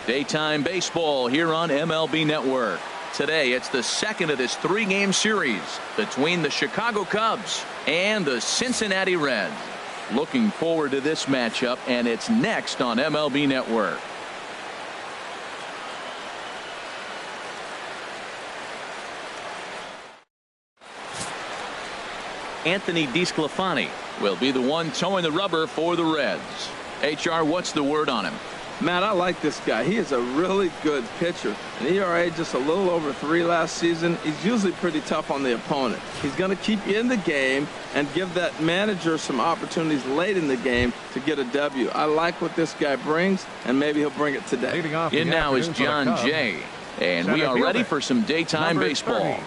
Daytime baseball here on MLB Network. Today, it's the second of this three-game series between the Chicago Cubs and the Cincinnati Reds. Looking forward to this matchup, and it's next on MLB Network. Anthony DeSclafani will be the one towing the rubber for the Reds. HR, what's the word on him? Matt, I like this guy. He is a really good pitcher. An ERA just a little over 3 last season. He's usually pretty tough on the opponent. He's going to keep you in the game and give that manager some opportunities late in the game to get a W. I like what this guy brings, and maybe he'll bring it today. In now is John Jay, and we are ready for some daytime baseball.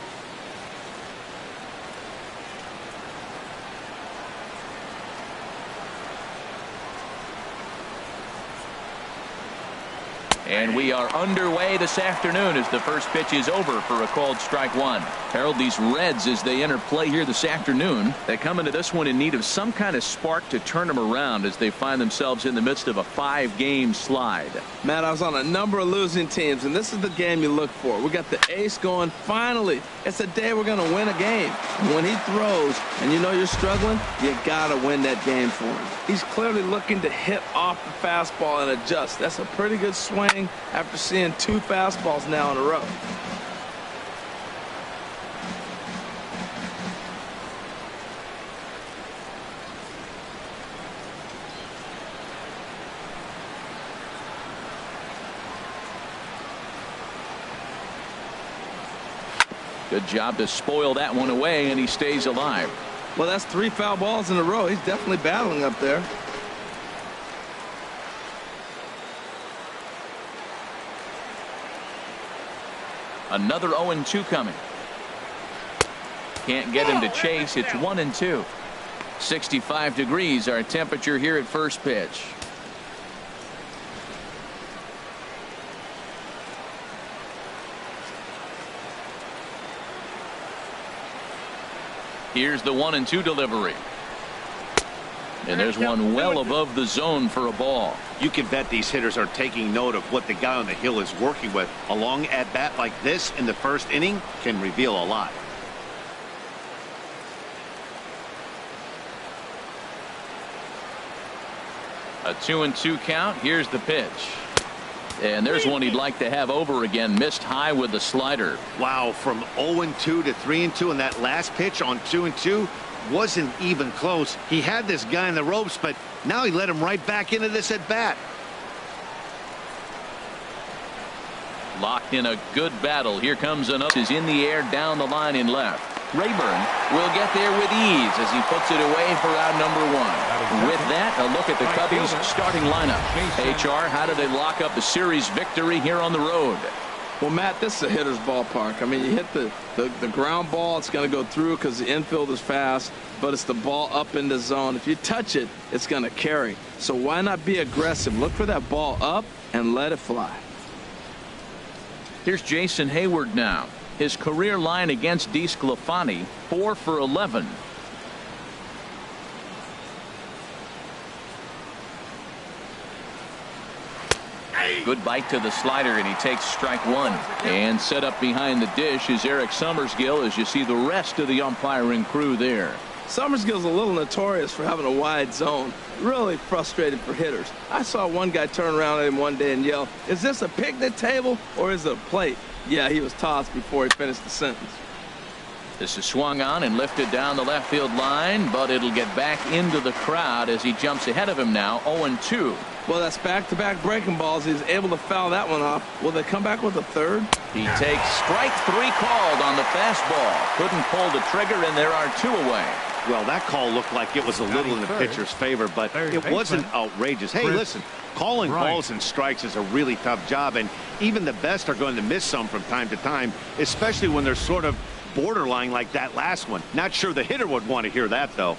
And we are underway this afternoon as the first pitch is over for a called strike one. Harold, these Reds, as they enter play here this afternoon, they come into this one in need of some kind of spark to turn them around as they find themselves in the midst of a 5-game slide. Matt, I was on a number of losing teams, and this is the game you look for. We got the ace going. Finally, it's a day we're going to win a game. When he throws and you know you're struggling, you got to win that game for him. He's clearly looking to hit off the fastball and adjust. That's a pretty good swing after seeing 2 fastballs now in a row. Good job to spoil that one away, and he stays alive. Well, that's 3 foul balls in a row. He's definitely battling up there. Another 0-2 coming. Can't get him to chase. It's 1-2. 65 degrees our temperature here at first pitch. Here's the 1-2 delivery. And there's one well above the zone for a ball. You can bet these hitters are taking note of what the guy on the hill is working with. A long at bat like this in the first inning can reveal a lot. A 2-2 count. Here's the pitch. And there's one he'd like to have over again. Missed high with the slider. Wow, from 0-2 to 3-2, and that last pitch on 2-2 wasn't even close. He had this guy in the ropes, but now he let him right back into this at bat. Locked in a good battle. Here comes another. Is in the air down the line in left. Rayburn will get there with ease as he puts it away for out number 1. With that, a look at the Cubbies starting lineup. HR, how do they lock up a series victory here on the road? Well, Matt, this is a hitter's ballpark. I mean, you hit the ground ball, it's going to go through because the infield is fast, but it's the ball up in the zone. If you touch it, it's going to carry. So why not be aggressive? Look for that ball up and let it fly. Here's Jason Hayward now. His career line against DeSclafani, 4 for 11. Good bite to the slider, and he takes strike 1. And set up behind the dish is Eric Summersgill as you see the rest of the umpiring crew there. Summersgill's a little notorious for having a wide zone. Really frustrated for hitters. I saw one guy turn around at him one day and yell, "Is this a picnic table or is it a plate?" Yeah, he was tossed before he finished the sentence. This is swung on and lifted down the left field line, but it'll get back into the crowd as he jumps ahead of him now, 0-2. Well, that's back-to-back breaking balls. He's able to foul that one off. Will they come back with a third? He takes strike 3 called on the fastball. Couldn't pull the trigger, and there are 2 away. Well, that call looked like it was a little in the pitcher's favor, but it wasn't outrageous. Hey, listen, calling balls and strikes is a really tough job, and even the best are going to miss some from time to time, especially when they're sort of borderline like that last one. Not sure the hitter would want to hear that, though.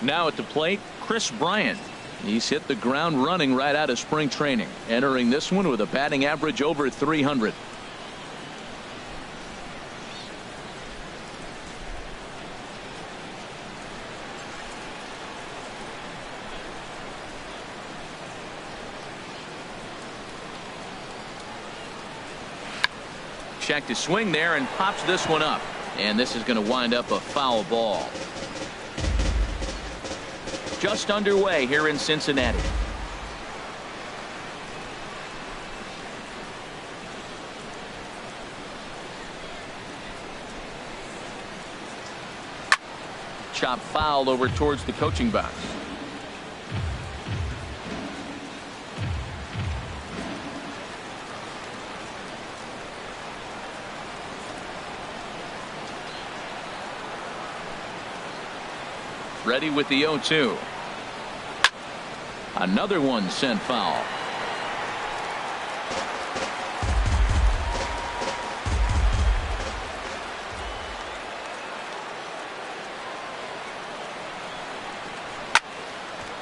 Now at the plate, Chris Bryant. He's hit the ground running right out of spring training, entering this one with a batting average over 300. checked his swing there and pops this one up. And this is going to wind up a foul ball. Just underway here in Cincinnati. Chop foul over towards the coaching box. Ready with the 0-2. Another one sent foul.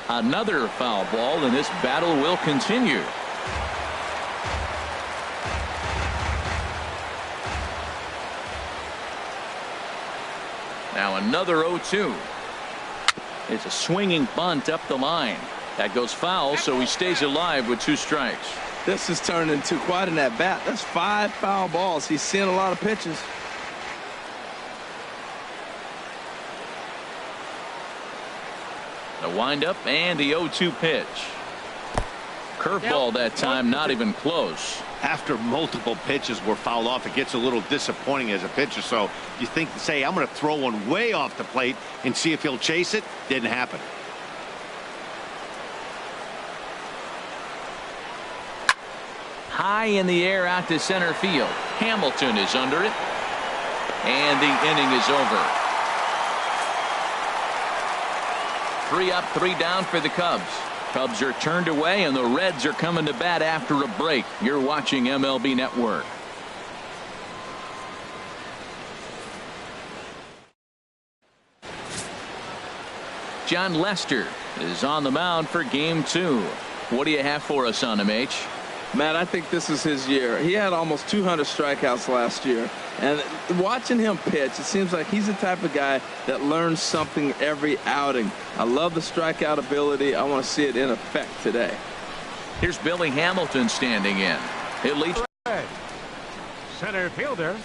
Another foul ball, and this battle will continue. Now another 0-2. It's a swinging bunt up the line. That goes foul, so he stays alive with 2 strikes. This has turned into quite an at-bat. That's 5 foul balls. He's seeing a lot of pitches. The windup and the 0-2 pitch. Curveball that time, not even close. After multiple pitches were fouled off, it gets a little disappointing as a pitcher. So you think, say, I'm going to throw one way off the plate and see if he'll chase it. Didn't happen. High in the air out to center field. Hamilton is under it. And the inning is over. 3 up, 3 down for the Cubs. Cubs are turned away, and the Reds are coming to bat after a break. You're watching MLB Network. John Lester is on the mound for game 2. What do you have for us on him, H? Man, I think this is his year. He had almost 200 strikeouts last year. And watching him pitch, it seems like he's the type of guy that learns something every outing. I love the strikeout ability. I want to see it in effect today. Here's Billy Hamilton standing in. He'll lead. Center fielder,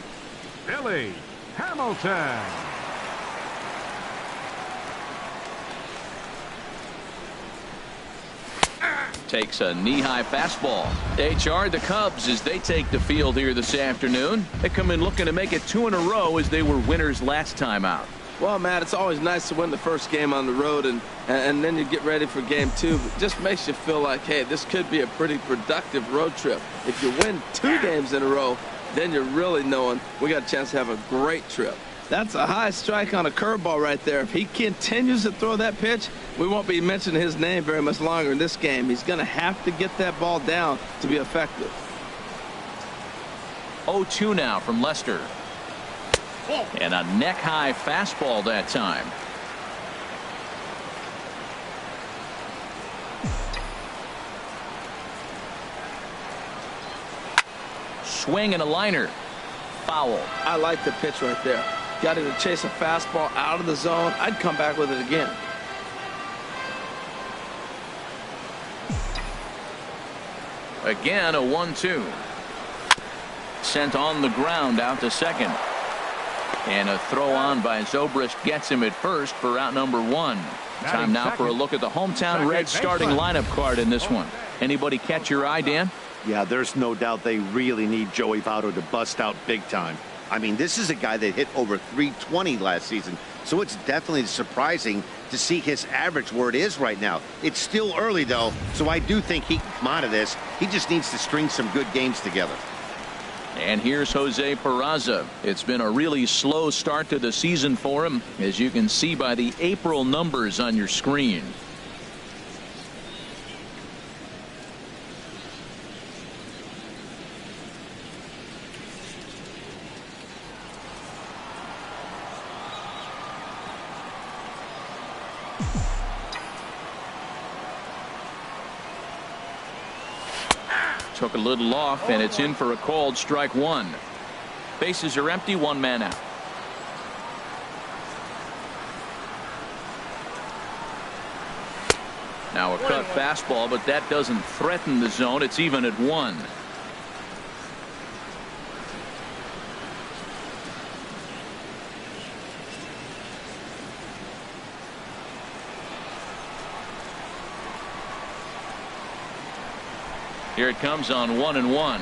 Billy Hamilton. Takes a knee-high fastball. HR, the Cubs, as they take the field here this afternoon. They come in looking to make it 2 in a row as they were winners last time out. Well, Matt, it's always nice to win the first game on the road, and then you get ready for game 2. It just makes you feel like, hey, this could be a pretty productive road trip. If you win 2 games in a row, then you're really knowing we got a chance to have a great trip. That's a high strike on a curveball right there. If he continues to throw that pitch, we won't be mentioning his name very much longer in this game. He's going to have to get that ball down to be effective. 0-2 now from Lester. And a neck-high fastball that time. Swing and a liner. Foul. I like the pitch right there. Got him to chase a fastball out of the zone. I'd come back with it again. Again, a 1-2. Sent on the ground out to second. And a throw on by Zobrist gets him at first for out number 1. Time now for a look at the hometown Reds starting lineup card in this one. Anybody catch your eye, Dan? Yeah, there's no doubt they really need Joey Votto to bust out big time. I mean, this is a guy that hit over 320 last season, so it's definitely surprising to see his average where it is right now. It's still early, though, so I do think he can come out of this. He just needs to string some good games together. And here's Jose Peraza. It's been a really slow start to the season for him, as you can see by the April numbers on your screen. Took a little off, and it's in for a called strike 1. Bases are empty, 1 man out. Now a cut fastball, but that doesn't threaten the zone. It's even at 1. Here it comes on 1-1.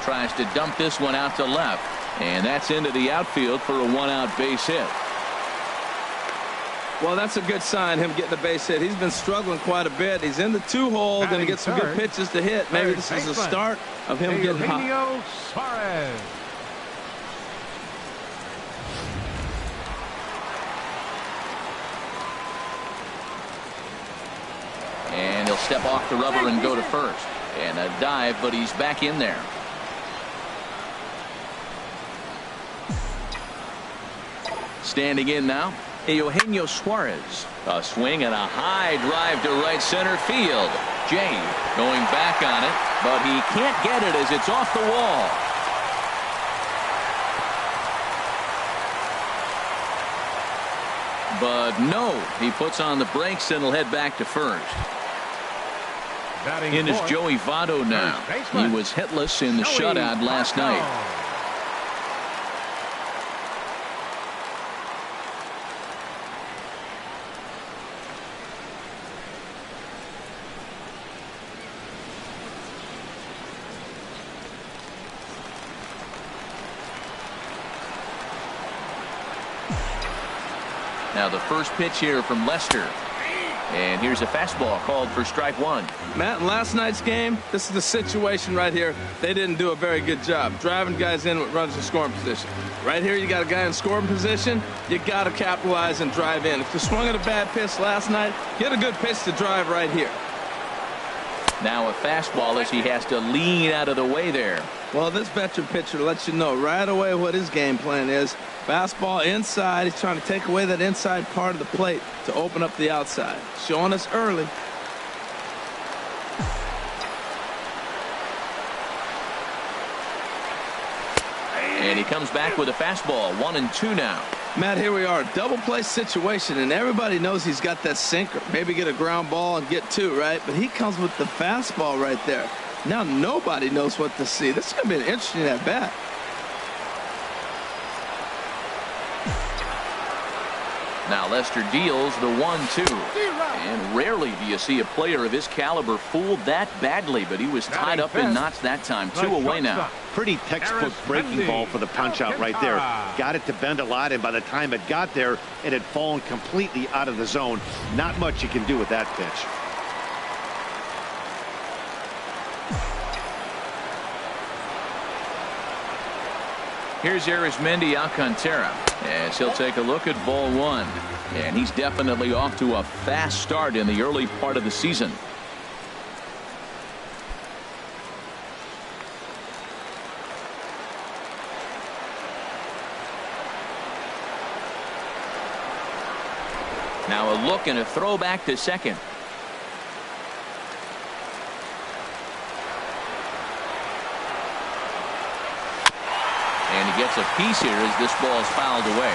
Tries to dump this one out to left. And that's into the outfield for a one-out base hit. Well, that's a good sign, him getting a base hit. He's been struggling quite a bit. He's in the 2-hole, going to get some good pitches to hit. Maybe this is the start of him getting hot. Suarez. And he'll step off the rubber and go to first. And a dive, but he's back in there. Standing in now, Eugenio Suarez. A swing and a high drive to right center field. Jay going back on it, but he can't get it as it's off the wall. But no, he puts on the brakes and will head back to first. In is Joey Votto now. He was hitless in the shutout last night. Now the first pitch here from Lester. And here's a fastball called for strike one. Matt, in last night's game, this is the situation right here. They didn't do a very good job driving guys in with runners in scoring position. Right here, you got a guy in scoring position. You got to capitalize and drive in. If you swung at a bad pitch last night, get a good pitch to drive right here. Now a fastball as he has to lean out of the way there. Well, this veteran pitcher lets you know right away what his game plan is. Fastball inside. He's trying to take away that inside part of the plate to open up the outside. Showing us early. And he comes back with a fastball. 1-2 now. Matt, here we are, double play situation, and everybody knows he's got that sinker. Maybe get a ground ball and get two, right? But he comes with the fastball right there. Now nobody knows what to see. This is going to be an interesting at bat. Now Lester deals the 1-2. And rarely do you see a player of his caliber fooled that badly, but he was tied up in knots that time. 2 away now. Pretty textbook breaking ball for the punch out right there. Got it to bend a lot, and by the time it got there, it had fallen completely out of the zone. Not much you can do with that pitch. Here's Arismendi Alcantara as he'll take a look at ball one. And he's definitely off to a fast start in the early part of the season. Now a look and a throw back to second. And he gets a piece here as this ball is fouled away.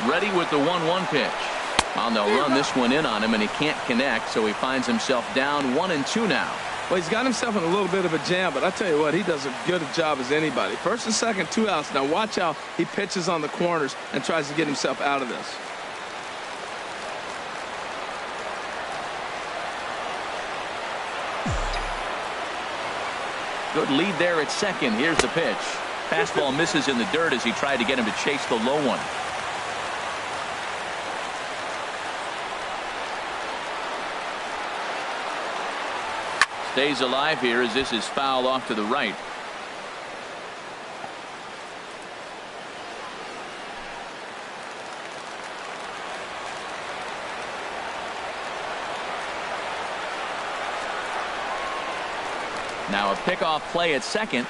Ready with the 1-1 pitch. Well, they'll run this one in on him, and he can't connect, so he finds himself down 1-2 now. Well, he's got himself in a little bit of a jam, but I tell you what, he does a good job as anybody. First and second, 2 outs. Now watch how he pitches on the corners and tries to get himself out of this. Good lead there at second. Here's the pitch. Fastball misses in the dirt as he tried to get him to chase the low one. Stays alive here as this is fouled off to the right. Now a pickoff play at second.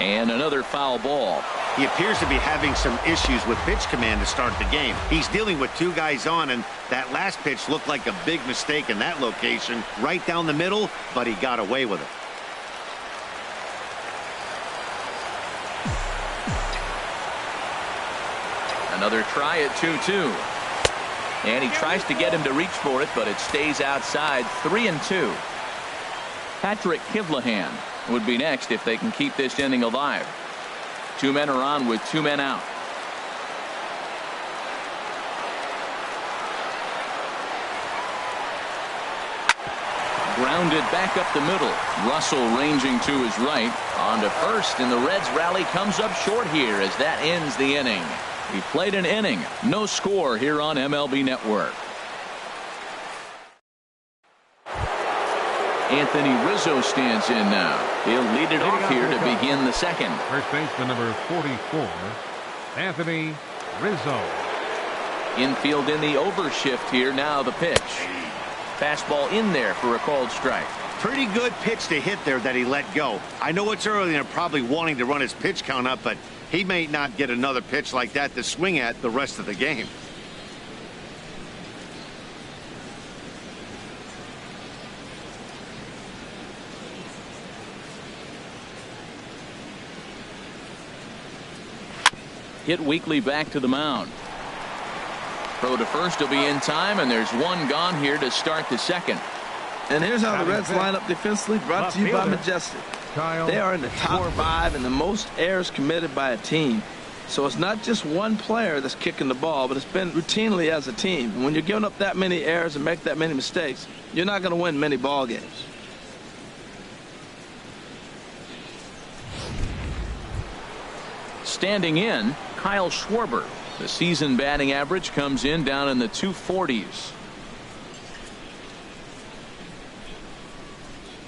And another foul ball. He appears to be having some issues with pitch command to start the game. He's dealing with 2 guys on, and that last pitch looked like a big mistake in that location. Right down the middle, but he got away with it. Another try at 2-2. And he tries to get him to reach for it, but it stays outside. 3-2. Patrick Kivlahan would be next if they can keep this inning alive. 2 men are on with 2 men out. Grounded back up the middle. Russell ranging to his right. On to first, and the Reds rally comes up short here as that ends the inning. He played an inning. No score here on MLB Network. Anthony Rizzo stands in now. He'll lead it off here to begin the second. First baseman number 44, Anthony Rizzo. Infield in the overshift here. Now the pitch. Fastball in there for a called strike. Pretty good pitch to hit there that he let go. I know it's early and they're probably wanting to run his pitch count up, but he may not get another pitch like that to swing at the rest of the game. Hit Weekly back to the mound. Throw to first will be in time, and there's one gone here to start the second. And here's how the Reds line up defensively, brought to you by Majestic. They are in the top 5 in the most errors committed by a team. So it's not just one player that's kicking the ball, but it's been routinely as a team. And when you're giving up that many errors and make that many mistakes, you're not going to win many ball games. Standing in, Kyle Schwarber. The season batting average comes in down in the 240s.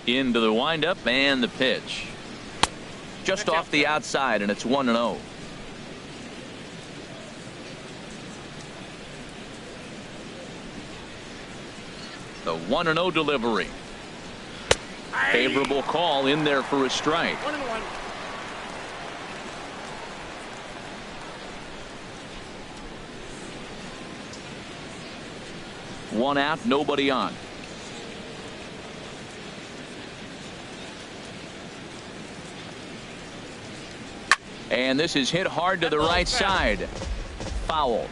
Into the windup and the pitch. Just off the outside, and it's 1-0. The 1-0 delivery. Favorable call in there for a strike. 1-1. One out, nobody on. And this is hit hard to the right side. Foul.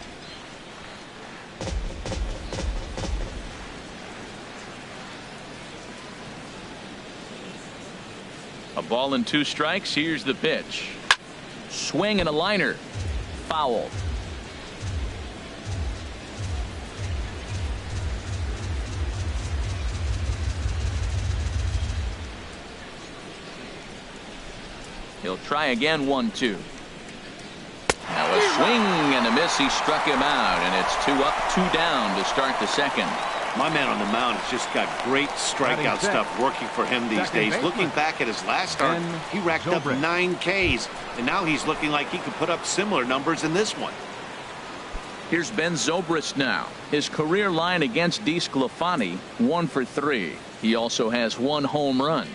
A ball and 2 strikes. Here's the pitch. Swing and a liner. Foul. He'll try again. 1-2. Now a swing and a miss. He struck him out, and it's 2 up, 2 down to start the second. My man on the mound has just got great strikeout stuff working for him these days. Looking back at his last start, he racked up 9 Ks, and now he's looking like he could put up similar numbers in this one. Here's Ben Zobrist now. His career line against DeSclafani, 1 for 3. He also has 1 home run.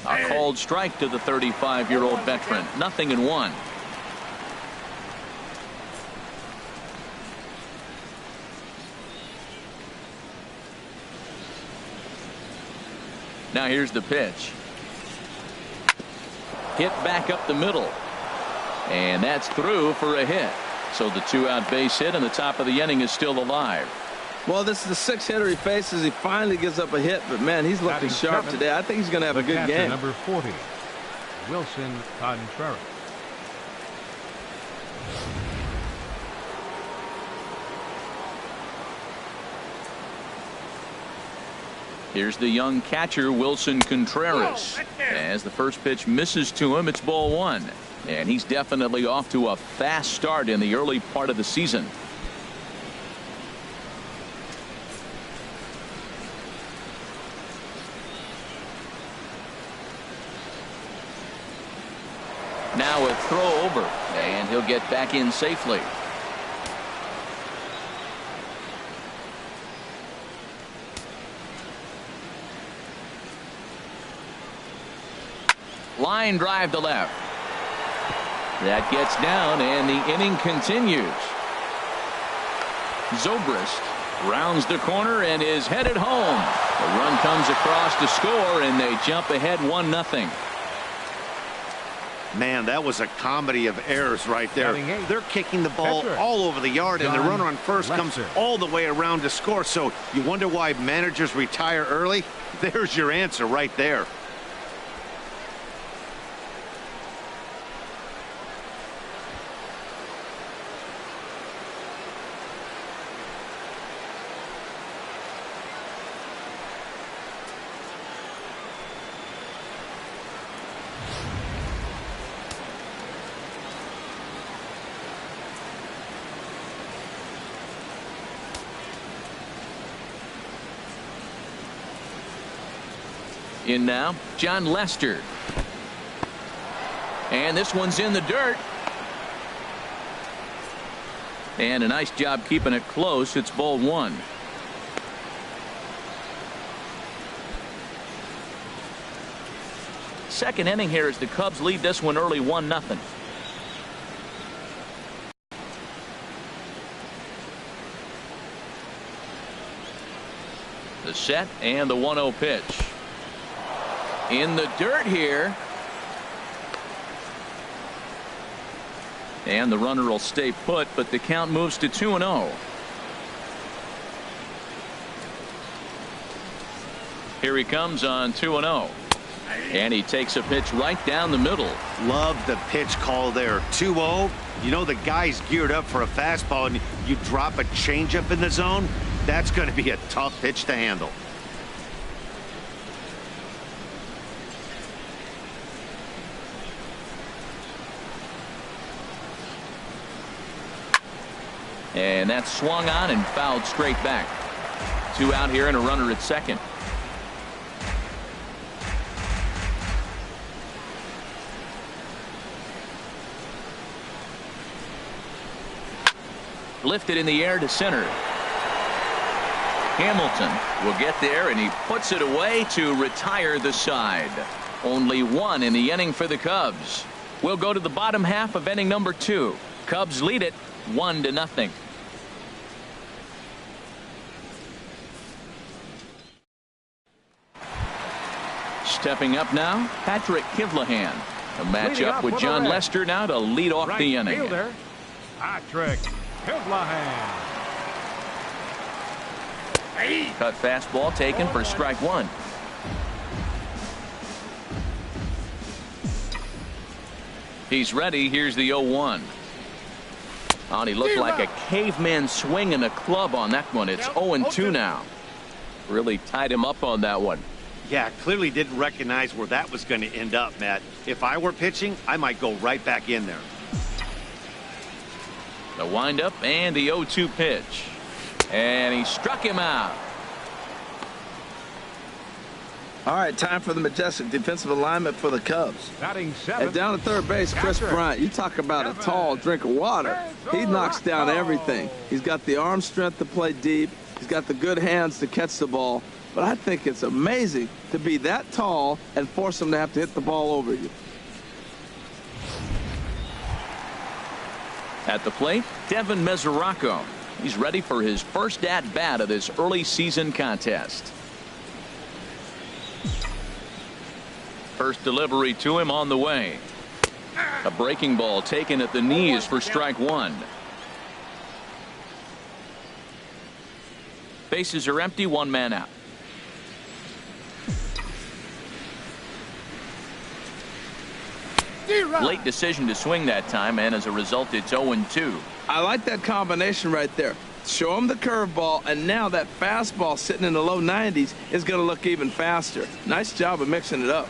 A called strike to the 35-year-old veteran. 0-1. Now here's the pitch. Hit back up the middle. And that's through for a hit. So the 2-out base hit, and the top of the inning is still alive. Well, this is the 6th hitter he faces. He finally gives up a hit, but man, he's looking sharp today. I think he's going to have a good game. Number 40, Wilson Contreras. Here's the young catcher, Wilson Contreras. As the first pitch misses to him, it's ball 1. And he's definitely off to a fast start in the early part of the season. Now a throw over, and he'll get back in safely. Line drive to left. That gets down, and the inning continues. Zobrist rounds the corner and is headed home. The run comes across to score, and they jump ahead 1-0. Man, that was a comedy of errors right there. They're kicking the ball all over the yard, and the runner on first comes all the way around to score. So you wonder why managers retire early? There's your answer right there. In now, John Lester. And this one's in the dirt. And a nice job keeping it close. It's ball one. Second inning here as the Cubs lead this one early 1-0. The set and the 1-0 pitch. In the dirt here. And the runner will stay put, but the count moves to 2-0. Here he comes on 2-0. And he takes a pitch right down the middle. Love the pitch call there. 2-0. You know the guy's geared up for a fastball, and you drop a changeup in the zone. That's going to be a tough pitch to handle. And that's swung on and fouled straight back. 2 out here and a runner at second. Lifted in the air to center. Hamilton will get there, and he puts it away to retire the side. Only one in the inning for the Cubs. We'll go to the bottom half of inning number 2. Cubs lead it 1-0. Stepping up now, Patrick Kivlahan. A matchup with John Lester now to lead off the inning. Fielder, Patrick Kivlahan. Cut fastball taken for strike one. He's ready. Here's the 0-1. Oh, and he looked like a caveman swinging a club on that one. It's 0-2 now. Really tied him up on that one. Yeah, clearly didn't recognize where that was going to end up, Matt. If I were pitching, I might go right back in there. The windup and the 0-2 pitch. And he struck him out. All right, time for the majestic defensive alignment for the Cubs. Batting 7. And down at third base, Chris Bryant. You talk about a tall drink of water. He knocks down everything. He's got the arm strength to play deep. He's got the good hands to catch the ball. But I think it's amazing to be that tall and force him to have to hit the ball over you. At the plate, Devin Mesoraco. He's ready for his first at-bat of this early season contest. First delivery to him on the way. A breaking ball taken at the knees for strike one. Bases are empty, one man out. Late decision to swing that time, and as a result, it's 0-2. I like that combination right there. Show him the curveball, and now that fastball sitting in the low 90s is going to look even faster. Nice job of mixing it up.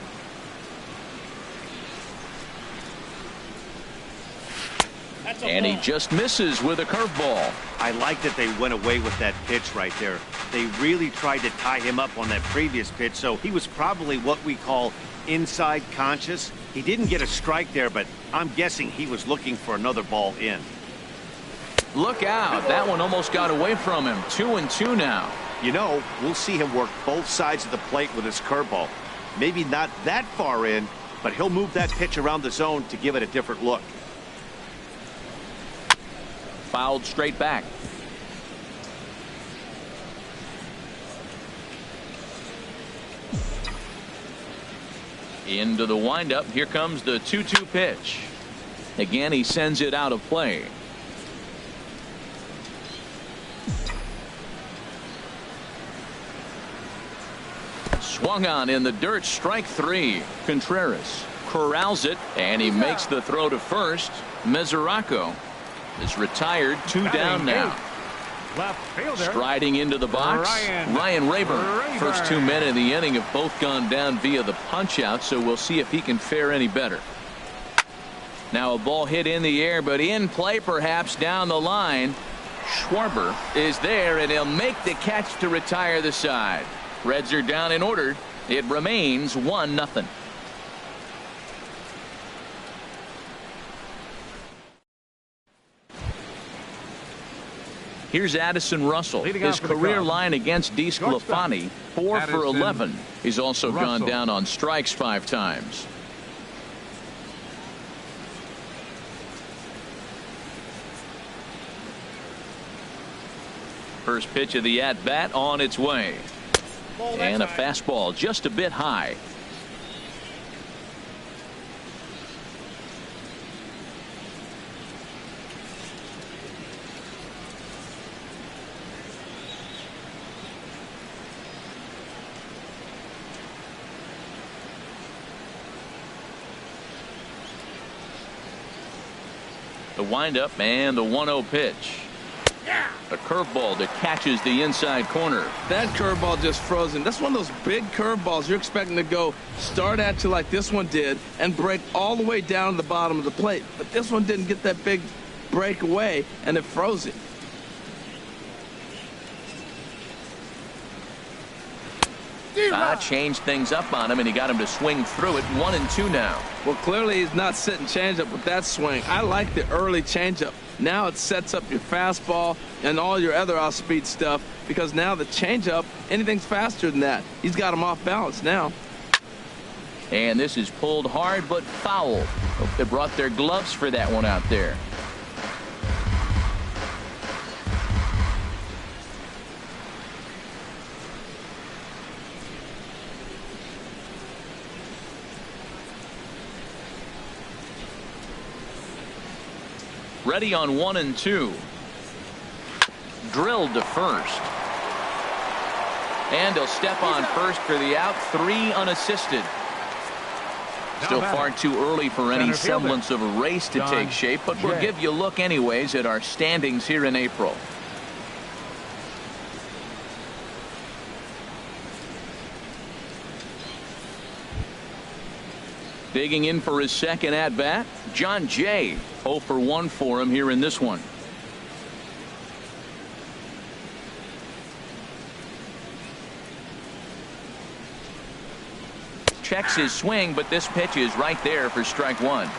And he just misses with a curveball. I like that they went away with that pitch right there. They really tried to tie him up on that previous pitch, so he was probably what we call inside conscious. He didn't get a strike there, but I'm guessing he was looking for another ball in. Look out. That one almost got away from him. 2-2 now. You know, we'll see him work both sides of the plate with his curveball. Maybe not that far in, but he'll move that pitch around the zone to give it a different look. Fouled straight back. Into the windup. Here comes the 2-2 pitch. Again, he sends it out of play. Swung on in the dirt. Strike 3. Contreras corrals it, and he makes the throw to first. Mesoraco is retired. 2 down now. Left fielder. Striding into the box, Ryan Rayburn. First 2 men in the inning have both gone down via the punch out, so we'll see if he can fare any better. Now a ball hit in the air, but in play perhaps down the line. Schwarber is there, and he'll make the catch to retire the side. Reds are down in order. It remains 1-0. Here's Addison Russell. His career line against DeSclafani, 4 for 11. He's also gone down on strikes 5 times. First pitch of the at-bat on its way. And a fastball just a bit high. The windup and the 1-0 pitch. A curveball that catches the inside corner. That curveball just froze him. That's one of those big curveballs you're expecting to go start at you like this one did and break all the way down to the bottom of the plate. But this one didn't get that big break away, and it froze him. Changed things up on him, and he got him to swing through it. 1-2 now. Well, clearly he's not sitting changeup with that swing. I like the early changeup. Now it sets up your fastball and all your other off-speed stuff, because now the changeup, anything's faster than that. He's got him off balance now. And this is pulled hard but foul. Hope they brought their gloves for that one out there. Ready on 1-2. Drilled to first. And he'll step on first for the out. 3 unassisted. Still far too early for any semblance of a race to take shape, but we'll give you a look anyways at our standings here in April. Digging in for his second at-bat, John Jay. 0 for 1 for him here in this one. Checks his swing, but this pitch is right there for strike 1.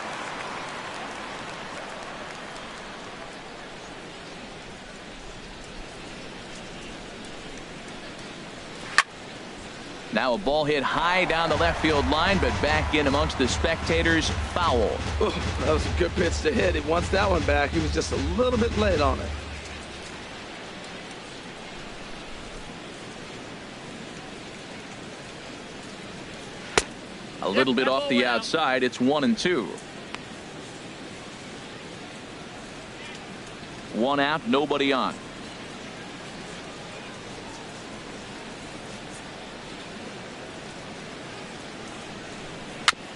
Now a ball hit high down the left field line, but back in amongst the spectators. Foul. Ooh, that was a good pitch to hit. He wants that one back. He was just a little bit late on it. A little bit off the outside. It's 1-2. 1 out, nobody on.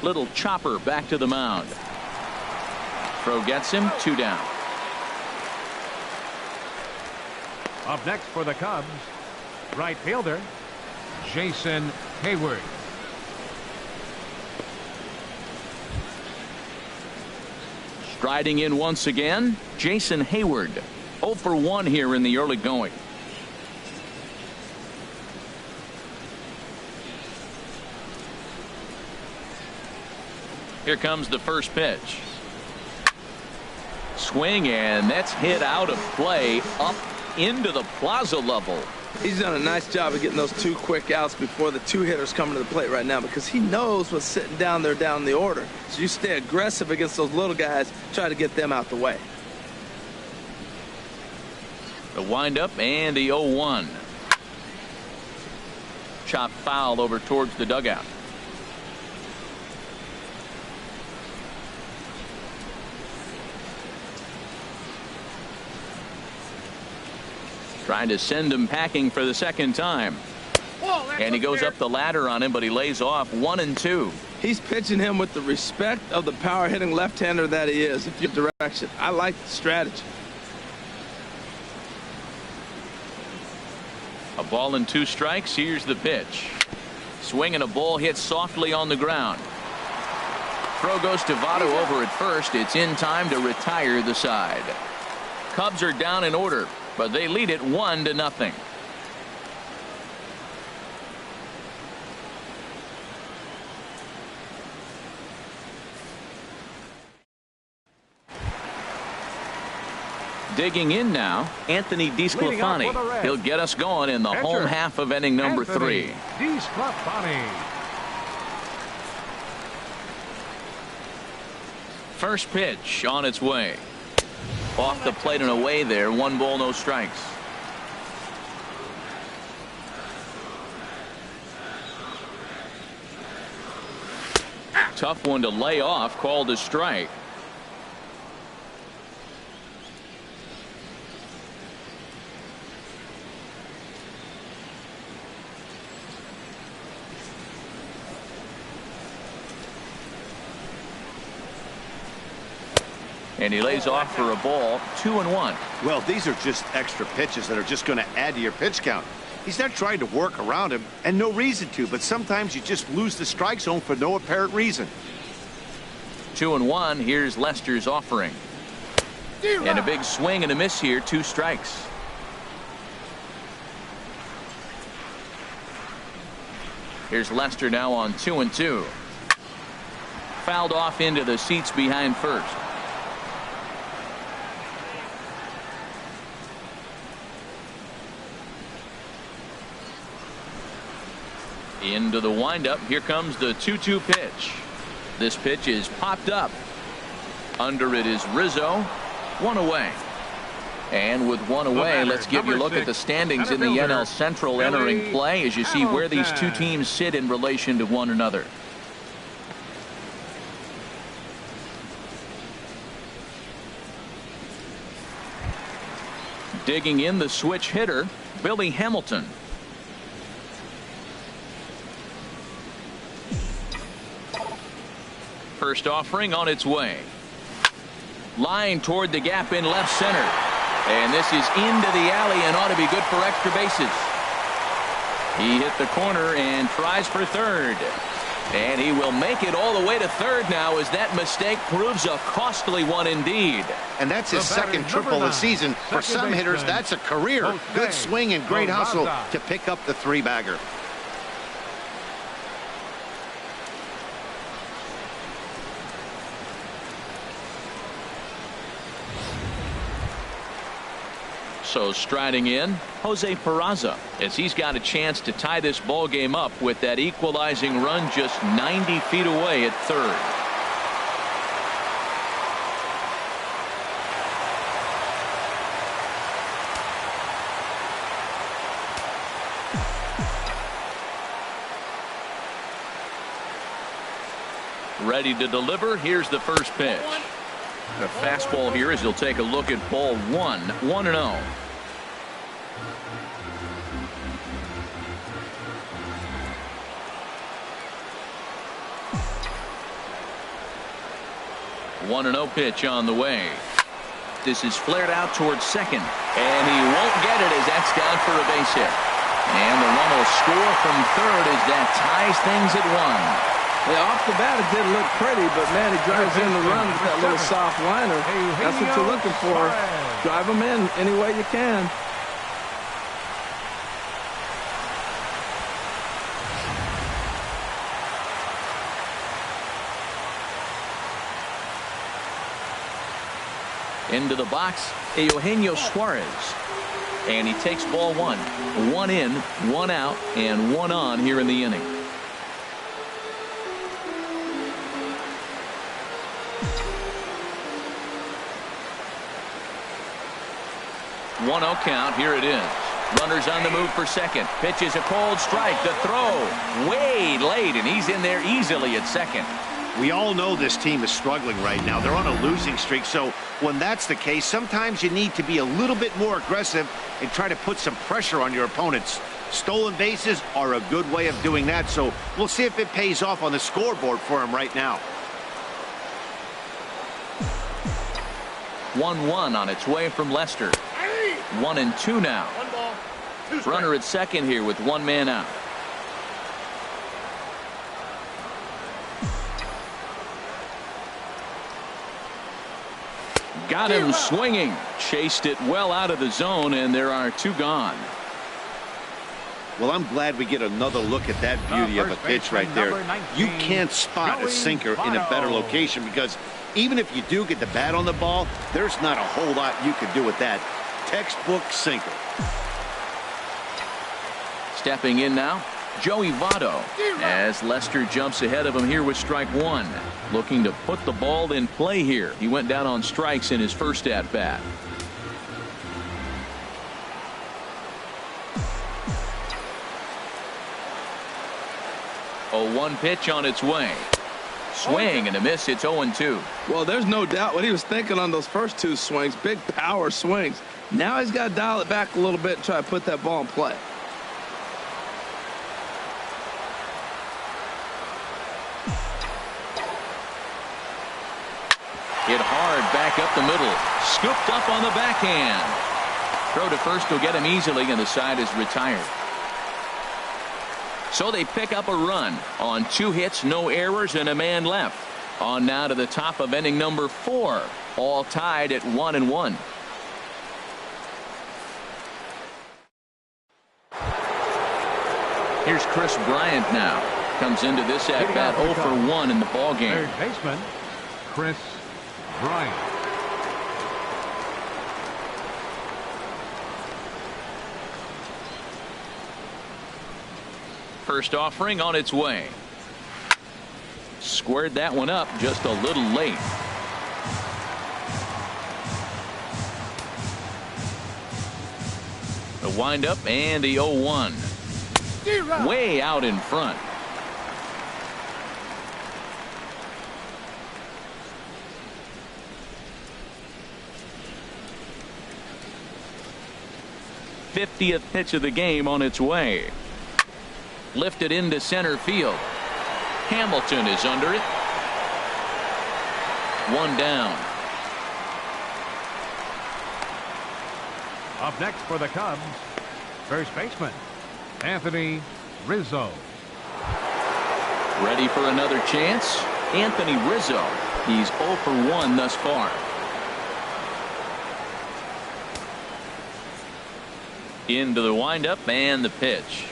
Little chopper back to the mound. Throw gets him. 2 down. Up next for the Cubs, right fielder Jason Hayward. Striding in once again, Jason Hayward. 0 for 1 here in the early going. Here comes the first pitch. Swing, and that's hit out of play up into the plaza level. He's done a nice job of getting those 2 quick outs before the 2 hitters coming to the plate right now, because he knows what's sitting down there down the order. So you stay aggressive against those little guys, try to get them out the way. The windup and the 0-1. Chop foul over towards the dugout. Trying to send him packing for the second time. And he goes up the ladder on him, but he lays off 1-2. He's pitching him with the respect of the power-hitting left-hander that he is. If your direction, I like the strategy. A ball and 2 strikes. Here's the pitch. Swing and a ball hit softly on the ground. Throw goes to Votto over at first. It's in time to retire the side. Cubs are down in order, but they lead it 1-0. Digging in now, Anthony DeSclafani. He'll get us going in the home half of inning number 3. DeSclafani. First pitch on its way. Off the plate and away there. 1 ball, no strikes. Tough one to lay off, called a strike. And he lays off for a ball. 2-1. Well, these are just extra pitches that are just going to add to your pitch count. He's not trying to work around him, and no reason to, but sometimes you just lose the strike zone for no apparent reason. 2-1. Here's Lester's offering. And a big swing and a miss here. 2 strikes. Here's Lester now on 2-2. Fouled off into the seats behind first. Into the windup. Here comes the 2-2 pitch. This pitch is popped up. Under it is Rizzo. 1 away. And with 1 away, let's give you a look at the standings in the NL Central entering play as you see where these 2 teams sit in relation to one another. Digging in, the switch hitter, Billy Hamilton. First offering on its way. Line toward the gap in left center. And this is into the alley and ought to be good for extra bases. He hit the corner and tries for third. And he will make it all the way to third now as that mistake proves a costly one indeed. And that's his second triple of the season. For some hitters, that's a career. Good swing and great hustle to pick up the 3-bagger. So striding in, Jose Peraza, as he's got a chance to tie this ball game up with that equalizing run just 90 feet away at third. Ready to deliver. Here's the first pitch. The fastball here as he'll take a look at ball 1. 1-0. One 1-0 pitch on the way. This is flared out towards second, and he won't get it as that's down for a base hit. And the run will score from third as that ties things at 1. Yeah, off the bat, it didn't look pretty, but man, he drives in the run with that little soft liner. That's what you're looking for. Drive them in any way you can. Into the box, Eugenio Suarez. And he takes ball 1. 1 in, 1 out, and 1 on here in the inning. One 1-0 count. Here it is. Runners on the move for second. Pitch is a cold strike. The throw way late, and he's in there easily at second. We all know this team is struggling right now. They're on a losing streak, so when that's the case, sometimes you need to be a little bit more aggressive and try to put some pressure on your opponents. Stolen bases are a good way of doing that, so we'll see if it pays off on the scoreboard for him right now. 1-1 on its way from Lester. 1-2 now. Runner at second here with one man out. Got him swinging. Chased it well out of the zone, and there are two gone. Well, I'm glad we get another look at that beauty of a pitch right there. You can't spot a sinker in a better location because even if you do get the bat on the ball, there's not a whole lot you can do with that. Textbook sinker. Stepping in now, Joey Votto, as Lester jumps ahead of him here with strike one. Looking to put the ball in play here. He went down on strikes in his first at-bat. A 1 pitch on its way. Swing and a miss. It's 0-2. Well, there's no doubt what he was thinking on those first two swings. Big power swings. Now he's got to dial it back a little bit and try to put that ball in play. Hit hard back up the middle. Scooped up on the backhand. Throw to first will get him easily, and the side is retired. So they pick up a run on 2 hits, no errors, and a man left. On now to the top of inning number 4. All tied at 1-1. Here's Chris Bryant now. Comes into this at bat 0 for 1 in the ball game. Third baseman, Chris Bryant. First offering on its way. Squared that one up just a little late. The windup and the 0-1. Way out in front. '50th pitch of the game on its way. Lifted into center field. Hamilton is under it. 1 down. Up next for the Cubs, first baseman, Anthony Rizzo. Ready for another chance? Anthony Rizzo. He's 0 for 1 thus far. Into the windup and the pitch.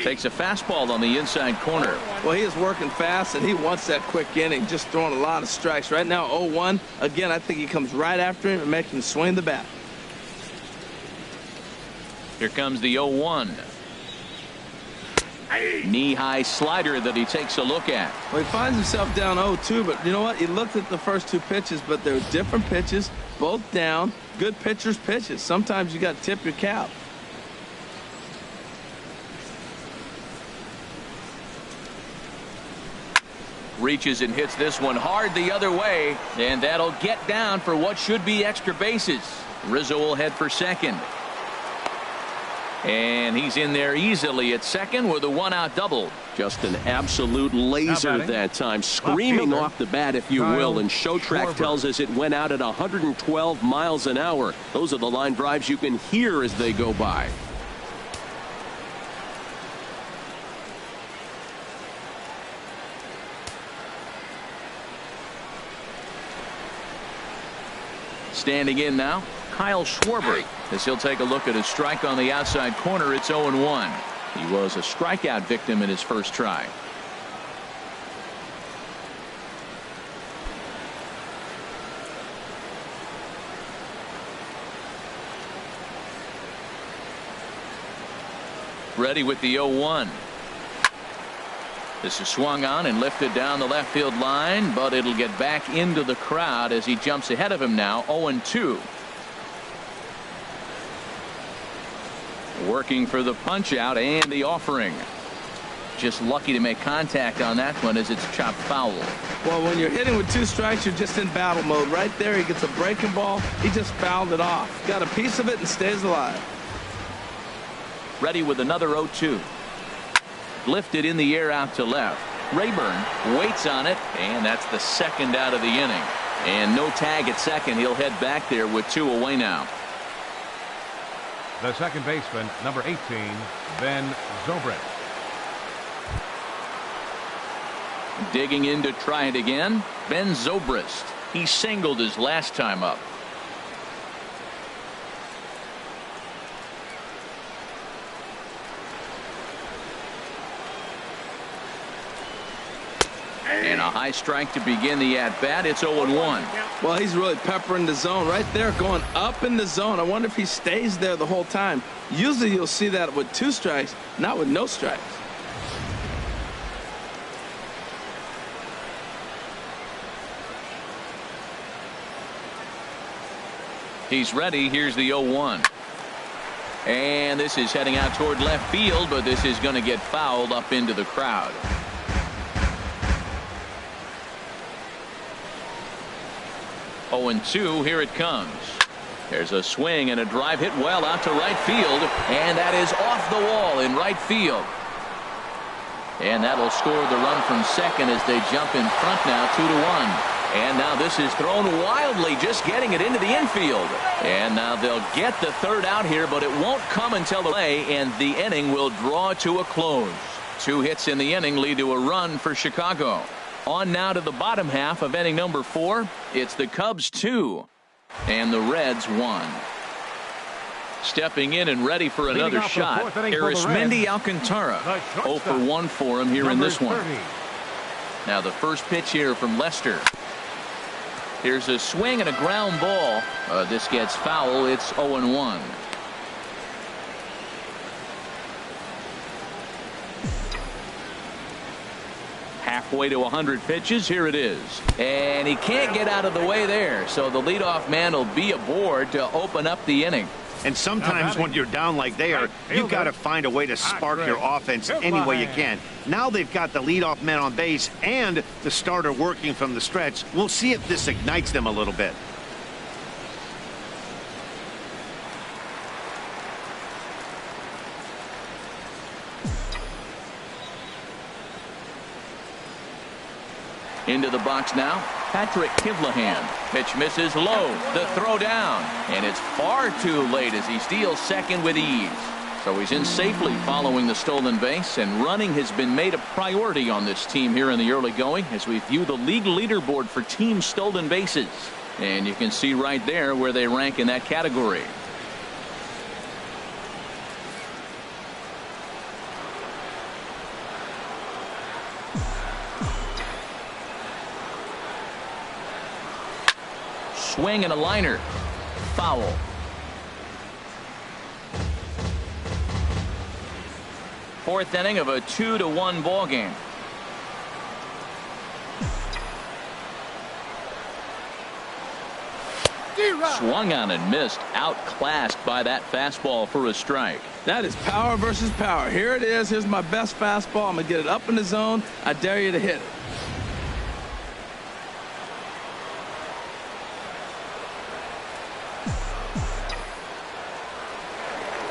Takes a fastball on the inside corner. Well, he is working fast, and he wants that quick inning, just throwing a lot of strikes. Right now, 0-1. Again, I think he comes right after him and makes him swing the bat. Here comes the 0-1. Knee-high slider that he takes a look at. Well, he finds himself down 0-2, but you know what? He looked at the first 2 pitches, but they're different pitches, both down. Good pitchers' pitches. Sometimes you got to tip your cap. Reaches and hits this one hard the other way, and that'll get down for what should be extra bases. Rizzo will head for second. And he's in there easily at second with a 1-out double. Just an absolute laser that time, screaming off the bat, if you will, and Showtrack tells us it went out at 112 miles an hour. Those are the line drives you can hear as they go by. Standing in now, Kyle Schwarber, as he'll take a look at his strike on the outside corner. It's 0-1. He was a strikeout victim in his first try. Ready with the 0-1. This is swung on and lifted down the left field line, but it'll get back into the crowd as he jumps ahead of him now. 0-2. Working for the punch out and the offering. just lucky to make contact on that one as it's chopped foul. Well, when you're hitting with 2 strikes, you're just in battle mode. Right there, he gets a breaking ball. He just fouled it off. Got a piece of it and stays alive. Ready with another 0-2. Lifted in the air out to left. Rayburn waits on it, and that's the second out of the inning. And no tag at second. He'll head back there with 2 away now. The second baseman, number 18, Ben Zobrist. Digging in to try it again, Ben Zobrist. He singled his last time up. And a high strike to begin the at-bat. It's 0-1. Well, he's really peppering the zone right there, going up in the zone. I wonder if he stays there the whole time. Usually you'll see that with 2 strikes, not with no strikes. He's ready. Here's the 0-1. And this is heading out toward left field, but this is going to get fouled up into the crowd. 0-2, here it comes. There's a swing and a drive hit well out to right field, and that is off the wall in right field. And that'll score the run from second as they jump in front now, 2-1. And now this is thrown wildly, just getting it into the infield. And now they'll get the third out here, but it won't come until the play, and the inning will draw to a close. 2 hits in the inning lead to a run for Chicago. On now to the bottom half of inning number 4. It's the Cubs 2 and the Reds 1. Stepping in and ready for another shot, Arismendi Alcantara. 0 for 1 for him here in this one. Now the first pitch here from Lester. Here's a swing and a ground ball. This gets foul. It's 0-1. Halfway to 100 pitches. Here it is. And he can't get out of the way there. So the leadoff man will be aboard to open up the inning. And sometimes when you're down like they are, you've got to find a way to spark your offense any way you can. Now they've got the leadoff man on base and the starter working from the stretch. We'll see if this ignites them a little bit. Into the box now, Patrick Kivlahan. Pitch misses low. The throw down. And it's far too late as he steals second with ease. So he's in safely following the stolen base, and running has been made a priority on this team here in the early going as we view the league leaderboard for team stolen bases. And you can see right there where they rank in that category. Swing and a liner. Foul. Fourth inning of a 2-1 ball game. Swung on and missed. Outclassed by that fastball for a strike. That is power versus power. Here it is. Here's my best fastball. I'm going to get it up in the zone. I dare you to hit it.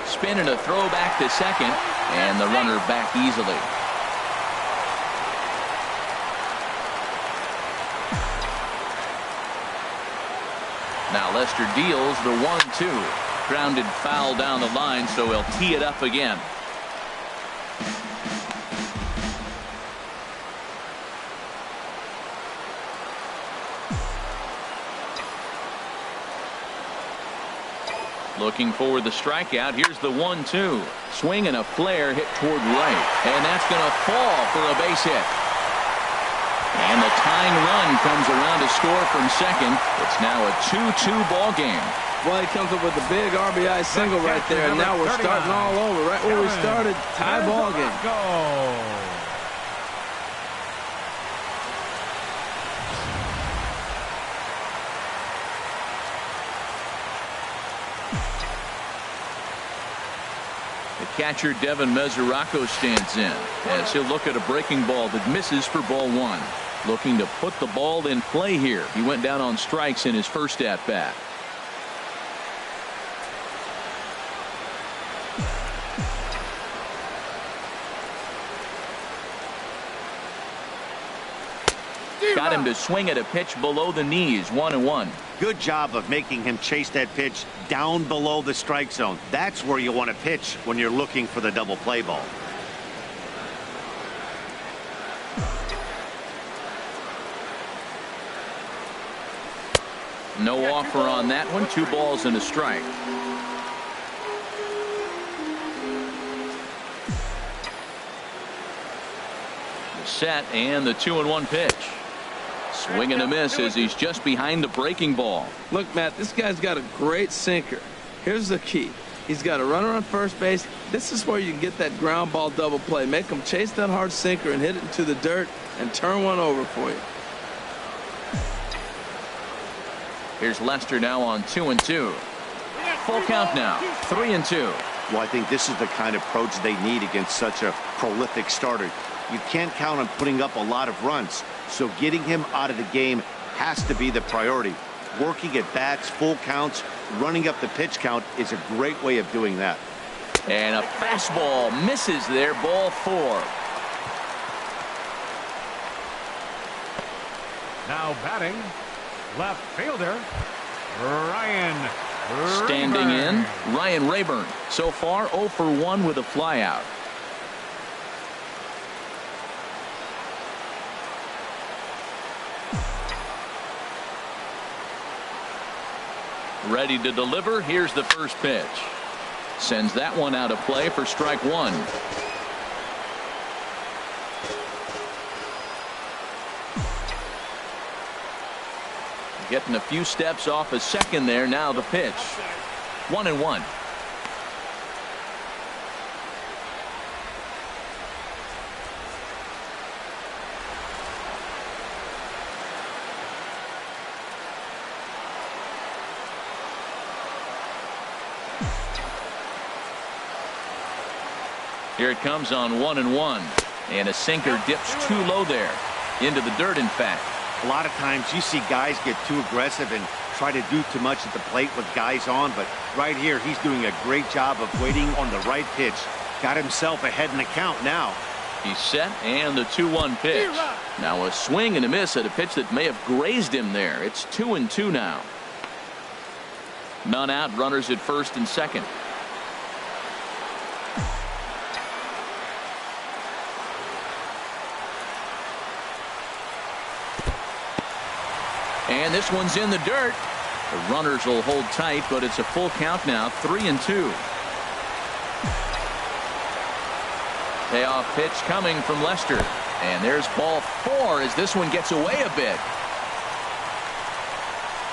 Spin and a throw back to second, and the runner back easily. Now Lester deals the 1-2. Grounded foul down the line, so he'll tee it up again. Looking for the strikeout. Here's the 1-2. Swing and a flare hit toward right. And that's going to fall for a base hit. And the tying run comes around to score from second. It's now a 2-2 ball game. Well, he comes up with a big RBI single right there. And now we're starting all over. Right where we started. Tie ball game. Go. Catcher Devin Mesoraco stands in as he'll look at a breaking ball that misses for ball one. Looking to put the ball in play here. He went down on strikes in his first at bat. Got him to swing at a pitch below the knees. 1-1. Good job of making him chase that pitch down below the strike zone. That's where you want to pitch when you're looking for the double play ball. No offer on that one. 2 balls and a strike. The set and the 2-1 pitch. Swing and a miss as he's just behind the breaking ball. Look, Matt, this guy's got a great sinker. Here's the key. He's got a runner on first base. This is where you can get that ground ball double play. Make him chase that hard sinker and hit it into the dirt and turn one over for you. Here's Lester now on 2-2. Full count now. 3-2. Well, I think this is the kind of approach they need against such a prolific starter. You can't count on putting up a lot of runs, so getting him out of the game has to be the priority. Working at bats, full counts, running up the pitch count is a great way of doing that. And a fastball misses there. Ball 4. Now batting, left fielder, Ryan Standing Rayburn. in, Ryan Rayburn. So far 0 for 1 with a flyout. Ready to deliver. Here's the first pitch. Sends that one out of play for strike 1. Getting a few steps off a second there. Now the pitch. 1-1. Here it comes on 1-1. And a sinker dips too low there. Into the dirt, in fact. A lot of times you see guys get too aggressive and try to do too much at the plate with guys on, but right here he's doing a great job of waiting on the right pitch. Got himself ahead in the count now. He's set, and the 2-1 pitch. Now a swing and a miss at a pitch that may have grazed him there. It's 2-2 now. None out, runners at first and second. And this one's in the dirt. The runners will hold tight, but it's a full count now. 3-2. Payoff pitch coming from Lester. And there's ball 4 as this one gets away a bit.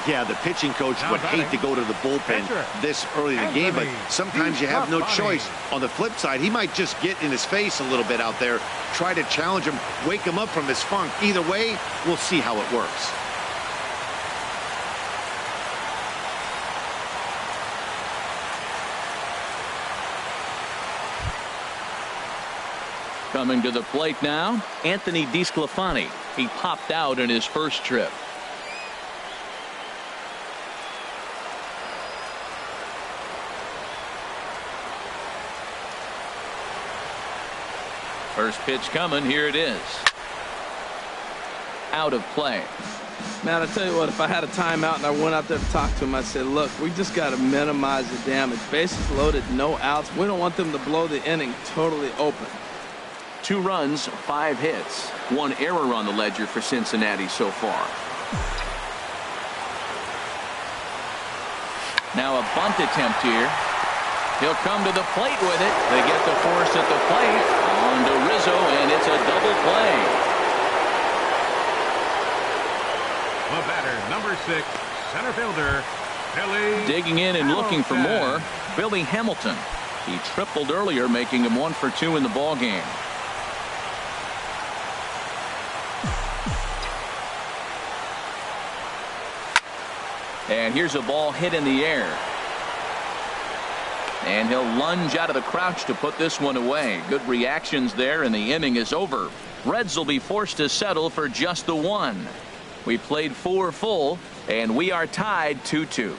Yeah, the pitching coach would hate to go to the bullpen this early in the game, but sometimes you have no choice. On the flip side, he might just get in his face a little bit out there, try to challenge him, wake him up from his funk. Either way, we'll see how it works. Coming to the plate now, Anthony DeSclafani. He popped out in his first trip. First pitch coming. Here it is. Out of play. Man, I tell you what, if I had a timeout and I went out there to talk to him, I'd say, look, we just got to minimize the damage. Bases loaded, no outs. We don't want them to blow the inning totally open. 2 runs, 5 hits. 1 error on the ledger for Cincinnati so far. Now a bunt attempt here. He'll come to the plate with it. They get the force at the plate. On to Rizzo, and it's a double play. The batter, number 6, center fielder, Billy. Digging in and looking for more, Billy Hamilton. He tripled earlier, making him 1 for 2 in the ball game. And here's a ball hit in the air. And he'll lunge out of the crouch to put this one away. Good reactions there, and the inning is over. Reds will be forced to settle for just the one. We played 4 full, and we are tied 2-2.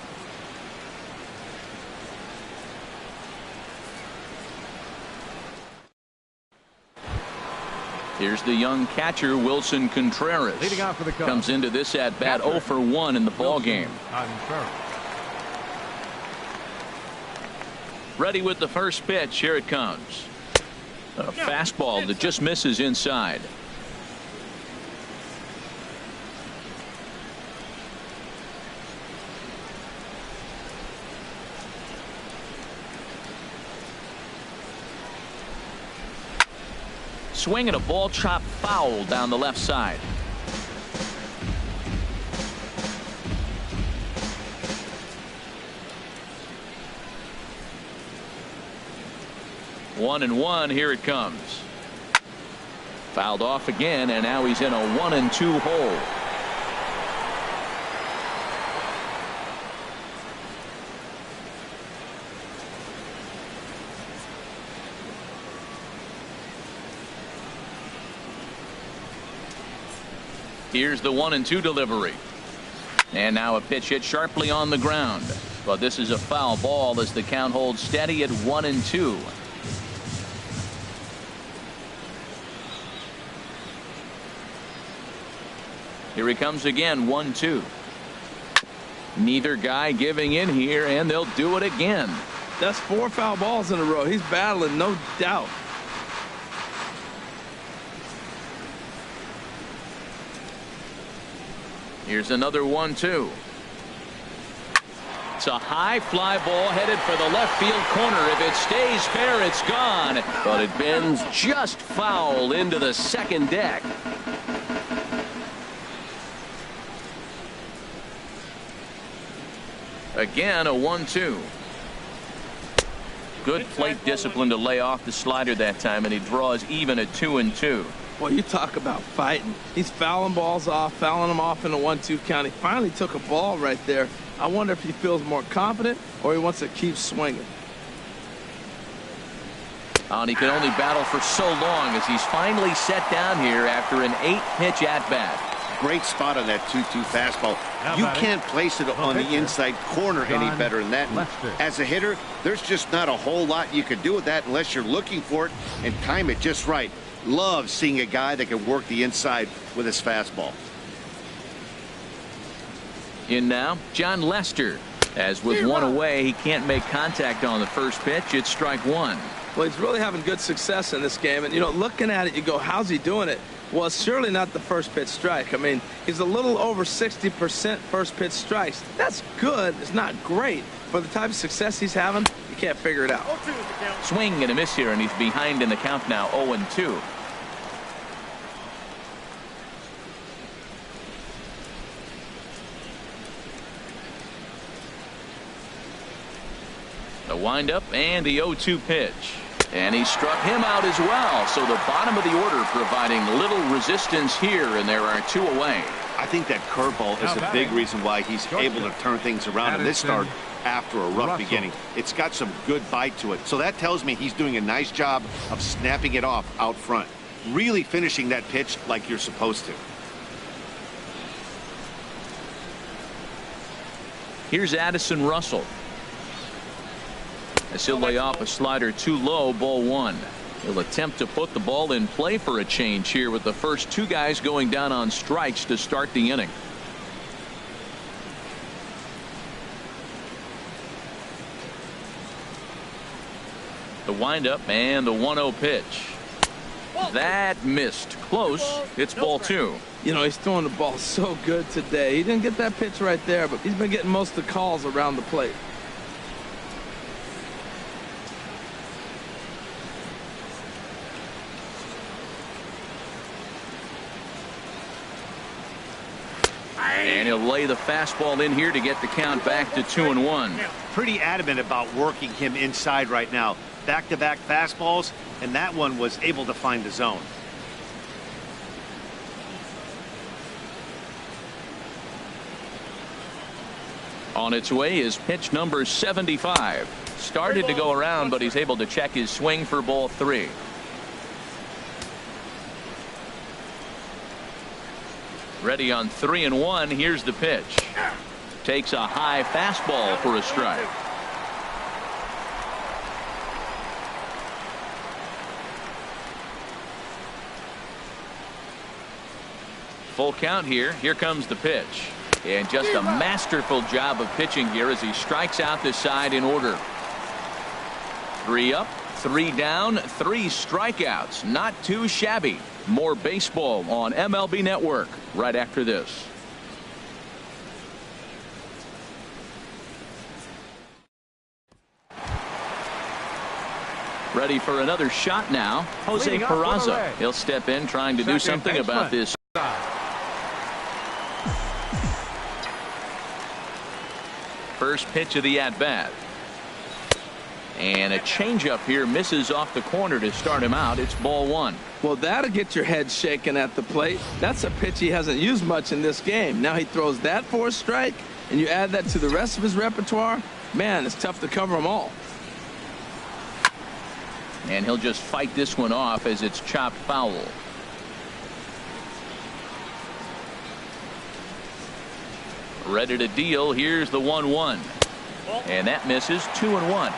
Here's the young catcher, Wilson Contreras. Leading off for the Cubs. Comes into this at bat 0 for 1 in the ball game. Ready with the first pitch. Here it comes. A fastball that just misses inside. Swing and a ball chopped foul down the left side. One and one. Here it comes. Fouled off again, and now he's in a 1-2 hole. Here's the 1-2 delivery. And now a pitch hit sharply on the ground. But this is a foul ball as the count holds steady at 1-2. Here he comes again, 1-2. Neither guy giving in here, and they'll do it again. That's 4 foul balls in a row. He's battling, no doubt. Here's another 1-2. It's a high fly ball headed for the left field corner. If it stays fair, it's gone. But it bends just foul into the second deck. Again, a 1-2. Good plate discipline to lay off the slider that time, and he draws even at 2-2. Boy, you talk about fighting. He's fouling balls off, fouling them off in a 1-2 count. He finally took a ball right there. I wonder if he feels more confident or he wants to keep swinging. And he can only battle for so long as he's finally set down here after an 8-pitch at-bat. Great spot on that 2-2 fastball. You can't place it on the inside corner any better than that. And as a hitter, there's just not a whole lot you can do with that unless you're looking for it and time it just right. Love seeing a guy that can work the inside with his fastball. In now, John Lester. As with one away, he can't make contact on the first pitch. It's strike one. Well, he's really having good success in this game. And, you know, looking at it, you go, how's he doing it? Well, it's surely not the first pitch strike. I mean, he's a little over 60% first pitch strikes. That's good. It's not great. For the type of success he's having, you can't figure it out. Swing and a miss here, and he's behind in the count now, 0-2. The windup and the 0-2 pitch. And he struck him out as well. So the bottom of the order providing little resistance here, and there are 2 away. I think that curveball is a big reason why he's able to turn things around in this start after a rough beginning. It's got some good bite to it. So that tells me he's doing a nice job of snapping it off out front. Really finishing that pitch like you're supposed to. Here's Addison Russell. As he'll lay off a slider too low, ball 1. He'll attempt to put the ball in play for a change here with the first 2 guys going down on strikes to start the inning. The windup and the 1-0 pitch. That missed. Close. It's ball 2. You know, he's throwing the ball so good today. He didn't get that pitch right there, but he's been getting most of the calls around the plate. And he'll lay the fastball in here to get the count back to 2-1. Pretty adamant about working him inside right now. Back-to-back fastballs, and that one was able to find the zone. On its way is pitch number 75. Started to go around, but he's able to check his swing for ball 3. Ready on 3-1. Here's the pitch. Takes a high fastball for a strike. Full count here. Here comes the pitch. And just a masterful job of pitching here as he strikes out the side in order. 3 up, 3 down, 3 strikeouts. Not too shabby. More baseball on MLB Network right after this. Ready for another shot now. Jose Peraza. He'll step in trying to do something about this. First pitch of the at-bat. And a changeup here misses off the corner to start him out. It's ball 1. Well, that'll get your head shaken at the plate. That's a pitch he hasn't used much in this game. Now he throws that for a strike, and you add that to the rest of his repertoire. Man, it's tough to cover them all. And he'll just fight this one off as it's chopped foul. Ready to deal. Here's the 1-1. And that misses. 2-1.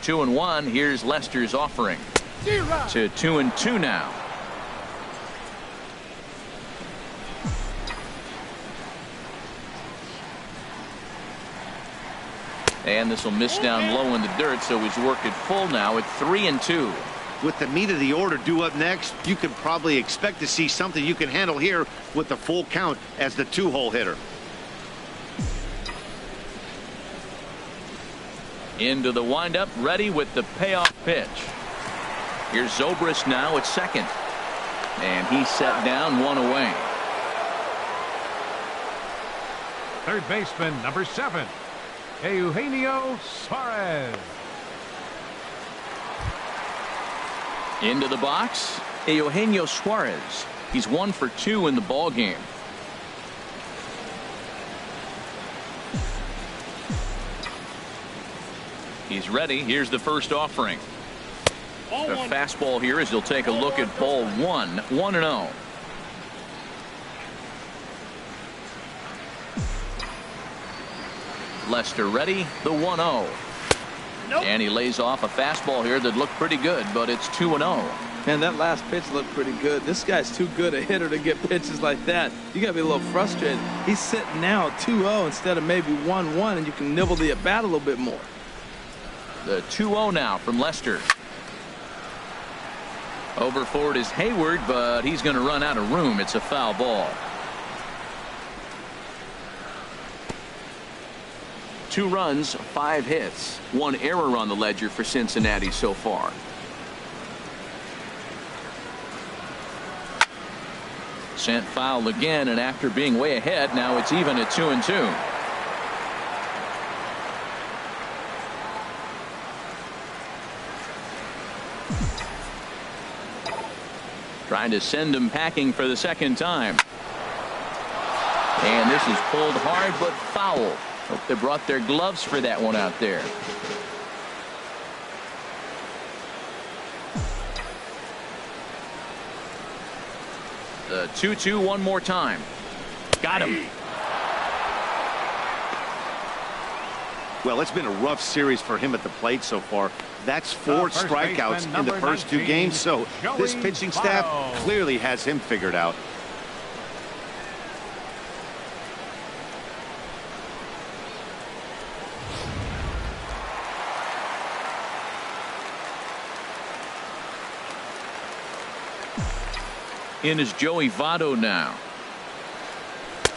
Two and 1. Here's Lester's offering. To 2-2 now. And this will miss down low in the dirt, so he's worked it full now at 3-2. With the meat of the order due up next, you could probably expect to see something you can handle here with the full count as the 2-hole hitter. Into the windup, ready with the payoff pitch. Here's Zobrist now at second. And he's set down, 1 away. Third baseman, number 7, Eugenio Suarez. Into the box, Eugenio Suarez. He's 1 for 2 in the ball game. He's ready. Here's the first offering. The fastball here as he'll take a look at ball 1. 1-0. Lester ready. The 1-0. And he lays off a fastball here that looked pretty good, but it's 2-0. And that last pitch looked pretty good. This guy's too good a hitter to get pitches like that. You got to be a little frustrated. He's sitting now 2-0 instead of maybe 1-1, and you can nibble the at-bat a little bit more. The 2-0 now from Lester. Over for it is Hayward, but he's going to run out of room. It's a foul ball. 2 runs, 5 hits, 1 error on the ledger for Cincinnati so far. Sent foul again, and after being way ahead, now it's even at 2-2. Trying to send him packing for the second time. And this is pulled hard but foul. Hope they brought their gloves for that one out there. The 2-2 one more time. Got him. Well, it's been a rough series for him at the plate so far. That's 4 strikeouts in the first 2 games, so this pitching staff clearly has him figured out. In is Joey Votto now.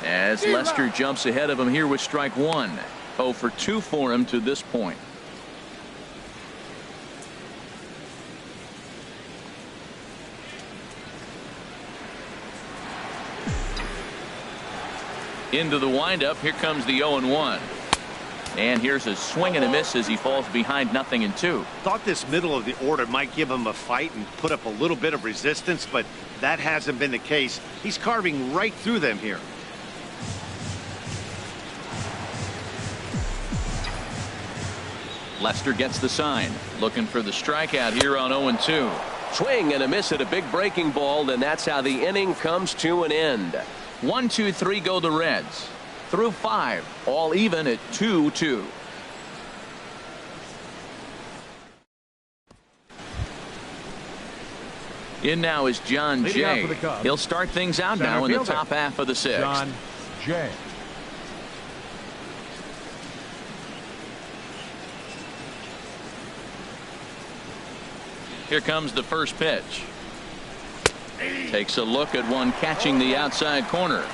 As Lester jumps ahead of him here with strike 1. 0 for 2 for him to this point. Into the windup. Here comes the 0-1. And here's a swing and a miss as he falls behind 0-2. Thought this middle of the order might give him a fight and put up a little bit of resistance, but that hasn't been the case. He's carving right through them here. Lester gets the sign, looking for the strikeout here on 0-2. Swing and a miss at a big breaking ball, and that's how the inning comes to an end. 1, 2, 3 go the Reds. Through 5, all even at 2-2. In now is John Jay. He'll start things out now in the top half of the 6th. John Jay. Here comes the first pitch. Takes a look at one catching the outside corner.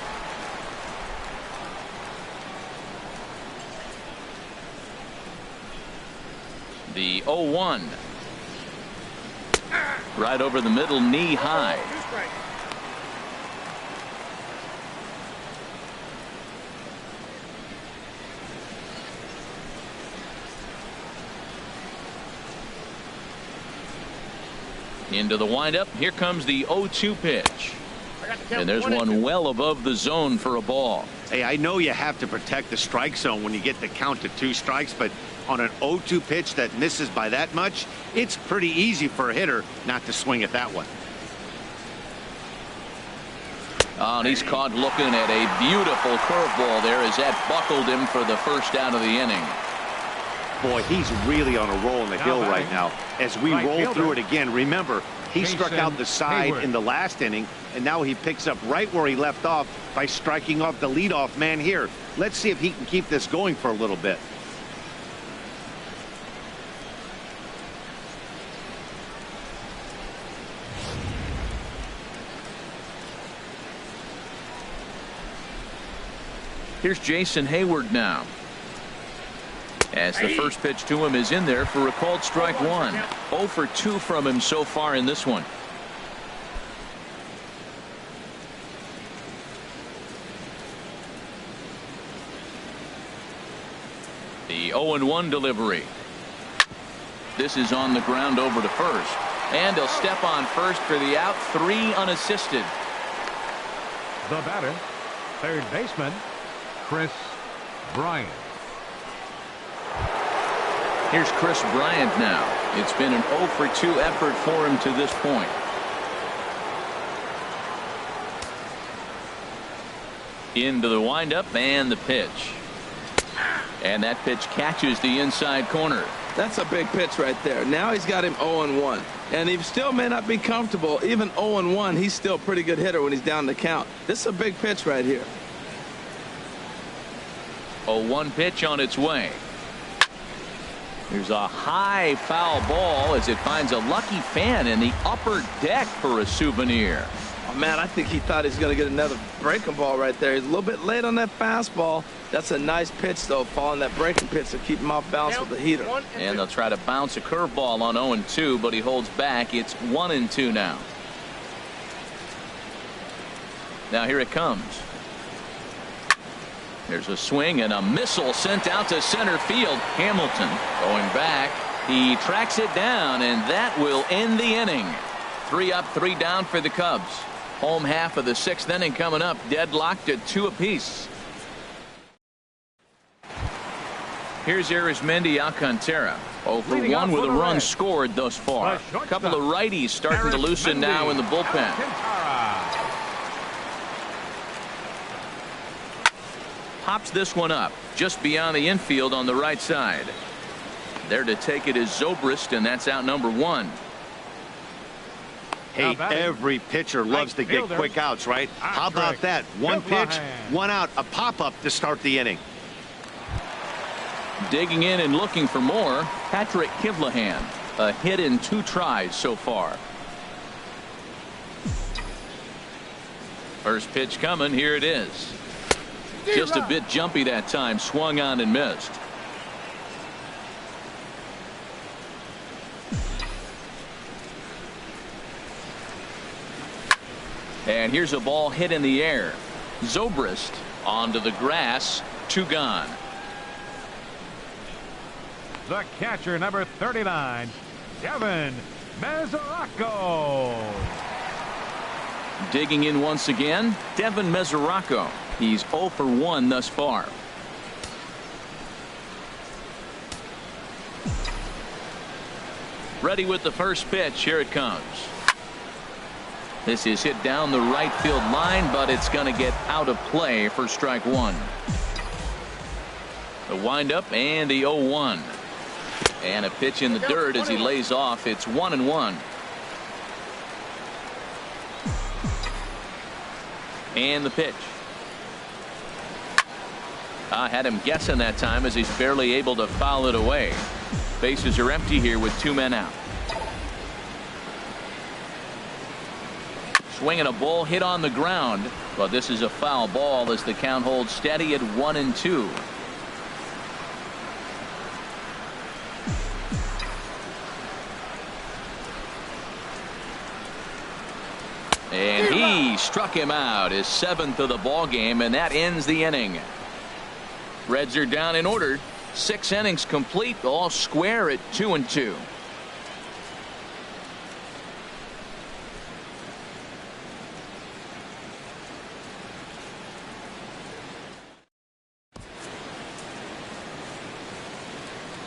The 0-1. Right over the middle, knee high. Into the windup. Here comes the 0-2 pitch. And there's one well above the zone for a ball. Hey, I know you have to protect the strike zone when you get the count to 2 strikes, but on an 0-2 pitch that misses by that much, it's pretty easy for a hitter not to swing at that one. Oh, and he's caught looking at a beautiful curveball there as that buckled him for the first out of the inning. Boy, he's really on a roll in the hill right now. As we roll through it again, remember, he struck out the side in the last inning, and now he picks up right where he left off by striking off the leadoff man here. Let's see if he can keep this going for a little bit. Here's Jason Hayward now. As the first pitch to him is in there for a called strike 1. 0 for 2 from him so far in this one. The 0-1 delivery. This is on the ground over to first. And he'll step on first for the out. 3 unassisted. The batter, third baseman, Chris Bryant. Here's Chris Bryant now. It's been an 0 for 2 effort for him to this point. Into the windup and the pitch. And that pitch catches the inside corner. That's a big pitch right there. Now he's got him 0-1. And he still may not be comfortable. Even 0-1, he's still a pretty good hitter when he's down the count. This is a big pitch right here. 0-1 pitch on its way. There's a high foul ball as it finds a lucky fan in the upper deck for a souvenir. Oh, man, I think he thought he was going to get another breaking ball right there. He's a little bit late on that fastball. That's a nice pitch, though, following that breaking pitch to keep him off balance with the heater. And they'll try to bounce a curveball on 0-2, but he holds back. It's 1-2 now. Now here it comes. There's a swing and a missile sent out to center field. Hamilton going back. He tracks it down, and that will end the inning. 3 up, 3 down for the Cubs. Home half of the 6th inning coming up, deadlocked at 2 apiece. Here's Arizmendi Alcantara. 0 for 1 with a run scored thus far. A couple of righties starting to loosen now in the bullpen. Pops this one up just beyond the infield on the right side. There to take it is Zobrist, and that's out number 1. Hey, every pitcher loves to get quick outs, right? How about that? 1 pitch, 1 out, a pop-up to start the inning. Digging in and looking for more, Patrick Kivlahan. A hit in 2 tries so far. First pitch coming. Here it is. Just a bit jumpy that time. Swung on and missed. And here's a ball hit in the air. Zobrist onto the grass. 2 gone. the catcher, number 39, Devin Mesoraco. Digging in once again, Devin Mesoraco. He's 0 for 1 thus far. Ready with the first pitch. Here it comes. This is hit down the right field line, but it's going to get out of play for strike one. The windup and the 0-1. And a pitch in the dirt as he lays off. It's 1-1. And the pitch. I had him guessing that time as he's barely able to foul it away. Bases are empty here with 2 men out. Swinging a ball hit on the ground, but this is a foul ball as the count holds steady at 1-2. And he struck him out, his 7th of the ball game, and that ends the inning. Reds are down in order. 6 innings complete, all square at 2-2.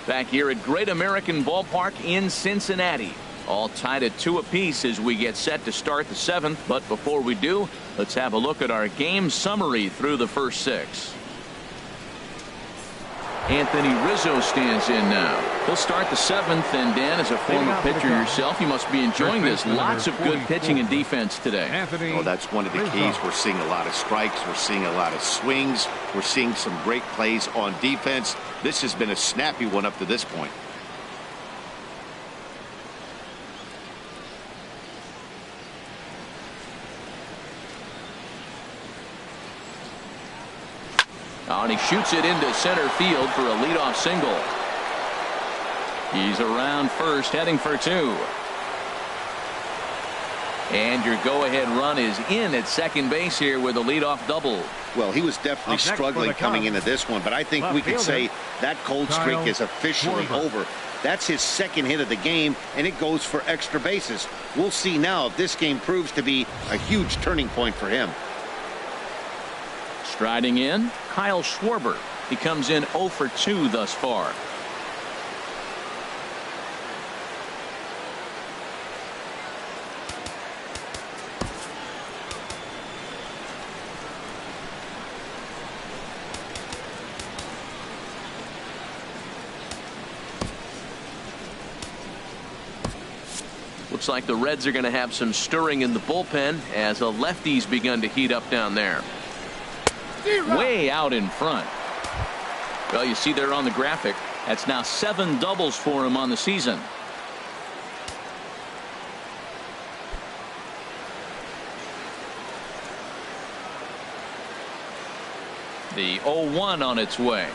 Back here at Great American Ballpark in Cincinnati. All tied at 2 apiece as we get set to start the 7th. But before we do, let's have a look at our game summary through the first 6. Anthony Rizzo stands in now. He'll start the 7th, and Dan, as a former pitcher yourself, you must be enjoying this. Lots of good pitching and defense today. Oh, that's one of the keys. We're seeing a lot of strikes. We're seeing a lot of swings. We're seeing some great plays on defense. This has been a snappy one up to this point. Oh, and he shoots it into center field for a leadoff single. He's around first, heading for 2. And your go-ahead run is in at second base here with a leadoff double. Well, he was definitely struggling coming into this one, but I think we could say that cold streak is officially over. That's his 2nd hit of the game, and it goes for extra bases. We'll see now if this game proves to be a huge turning point for him. Striding in, Kyle Schwarber. He comes in 0 for 2 thus far. Looks like the Reds are going to have some stirring in the bullpen as the lefties begun to heat up down there. Way out in front. Well, you see there on the graphic, that's now 7 doubles for him on the season. The 0-1 on its way.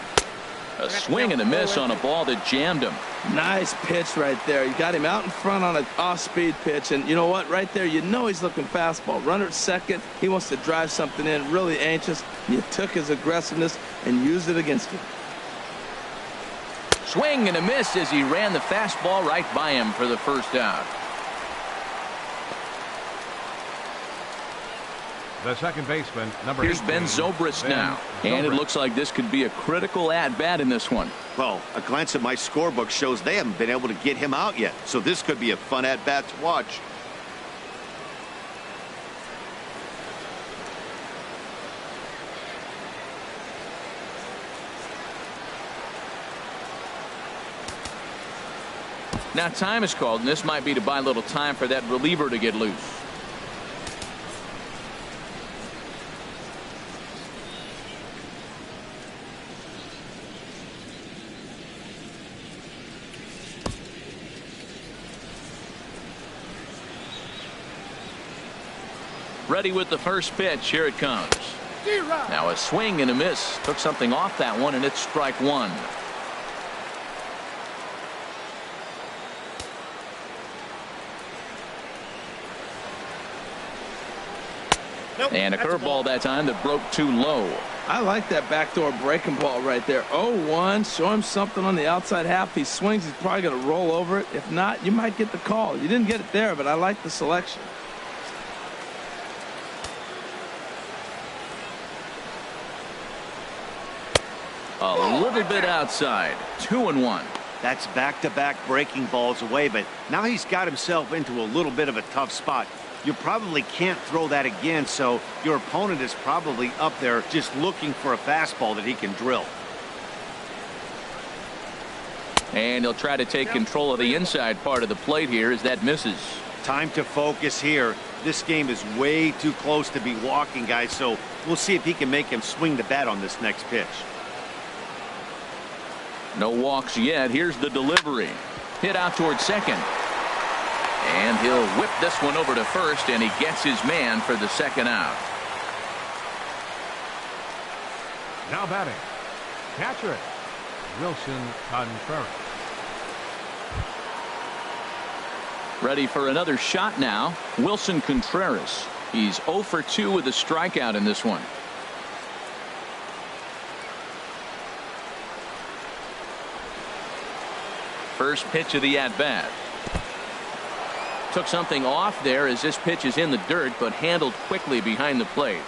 A swing and a miss on a ball that jammed him. Nice pitch right there. You got him out in front on an off-speed pitch, and you know what? Right there, you know he's looking fastball. Runner at second. He wants to drive something in. Really anxious. You took his aggressiveness and used it against him. Swing and a miss as he ran the fastball right by him for the first out. The second baseman, number Here's Ben Zobrist now. And it looks like this could be a critical at-bat in this one. Well, a glance at my scorebook shows they haven't been able to get him out yet. So this could be a fun at-bat to watch. Now time is called, and this might be to buy a little time for that reliever to get loose. Ready with the first pitch. Here it comes. Now a swing and a miss. Took something off that one, and it's strike 1. And a curveball that time that broke too low. I like that backdoor breaking ball right there. 0-1. Show him something on the outside half. He swings, he's probably going to roll over it. If not, you might get the call. You didn't get it there, but I like the selection. A little bit outside. 2-1. That's back-to-back breaking balls away, but now he's got himself into a little bit of a tough spot. You probably can't throw that again, so your opponent is probably up there just looking for a fastball that he can drill. And he'll try to take control of the inside part of the plate here as that misses. Time to focus here. This game is way too close to be walking, guys, so we'll see if he can make him swing the bat on this next pitch. No walks yet. Here's the delivery. Hit out towards second. And he'll whip this one over to first, and he gets his man for the second out. Now batting. Catcher, Wilson Contreras. Ready for another shot now. Wilson Contreras. He's 0 for 2 with a strikeout in this one. First pitch of the at-bat. Took something off there as this pitch is in the dirt, but handled quickly behind the plate.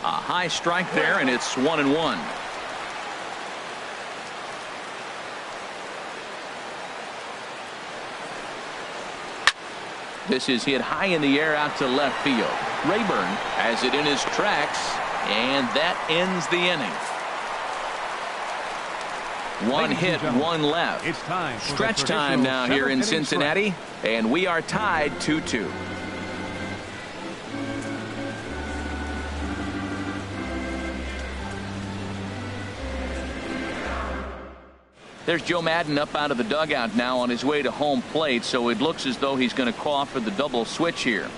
A high strike there, and it's 1-1. This is hit high in the air out to left field. Rayburn has it in his tracks, and that ends the inning. One hit, one left. It's time. Stretch time now here in Cincinnati, and we are tied 2-2. There's Joe Madden up out of the dugout now on his way to home plate, so it looks as though he's going to call for the double switch here.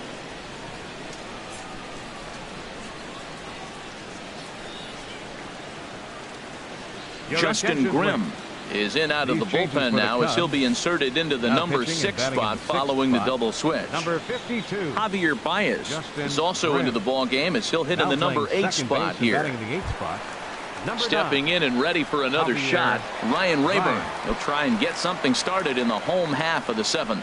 Justin Grimm is in out of the bullpen now as he'll be inserted into the number 6 spot following the double switch. Number 52. Javier Baez is also into the ball game as he'll hit in the number 8 spot here. Stepping in and ready for another shot, Ryan Rayburn. He'll try and get something started in the home half of the 7th.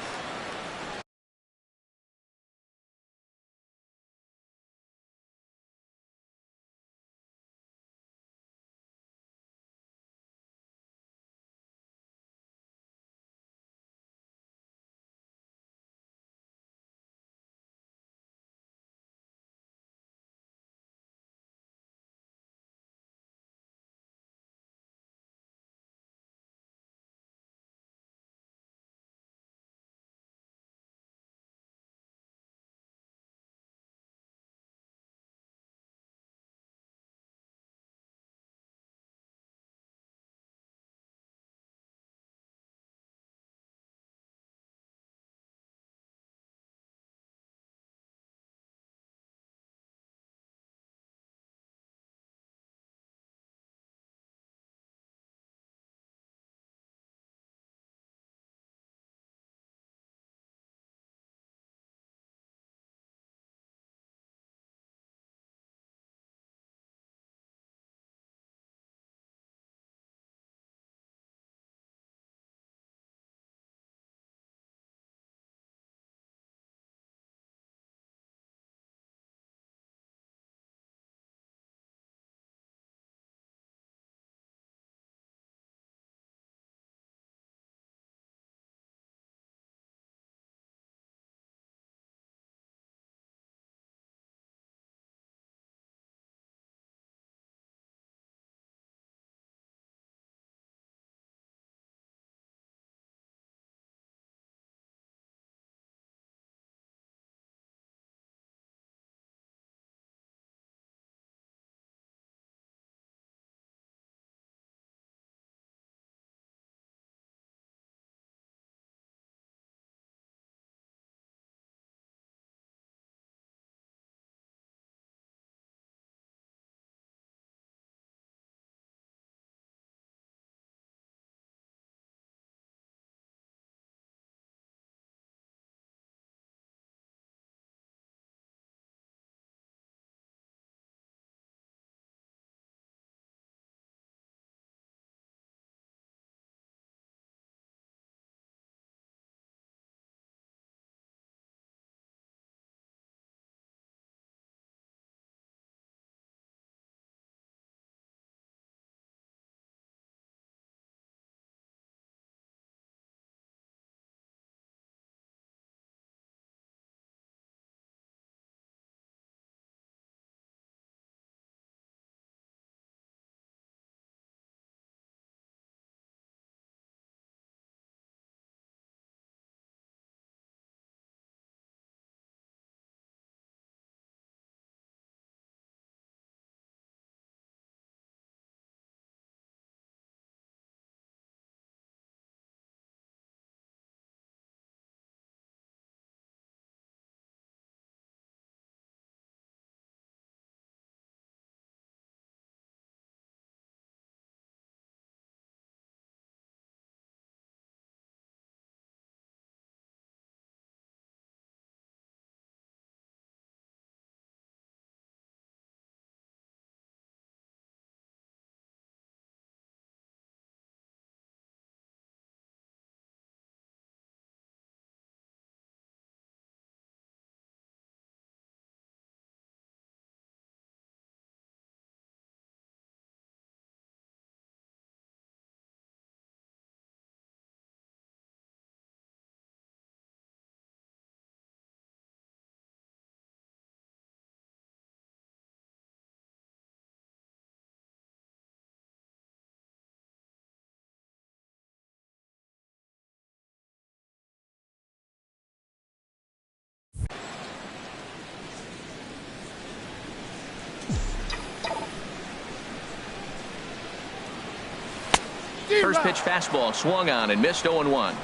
First pitch fastball swung on and missed 0-1.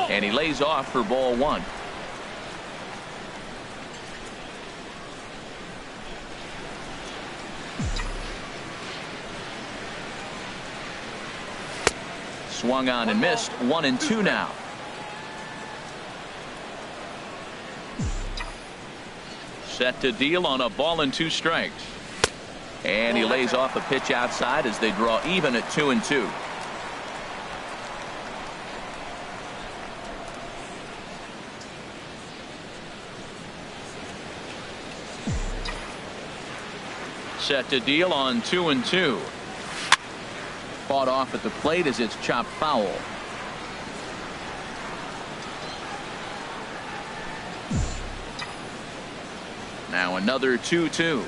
And he lays off for ball 1. Swung on and missed. 1-2 now. Set to deal on a ball and 2 strikes. And he lays off a pitch outside as they draw even at 2-2. Set to deal on 2-2. Fought off at the plate as it's chopped foul. Now another 2-2.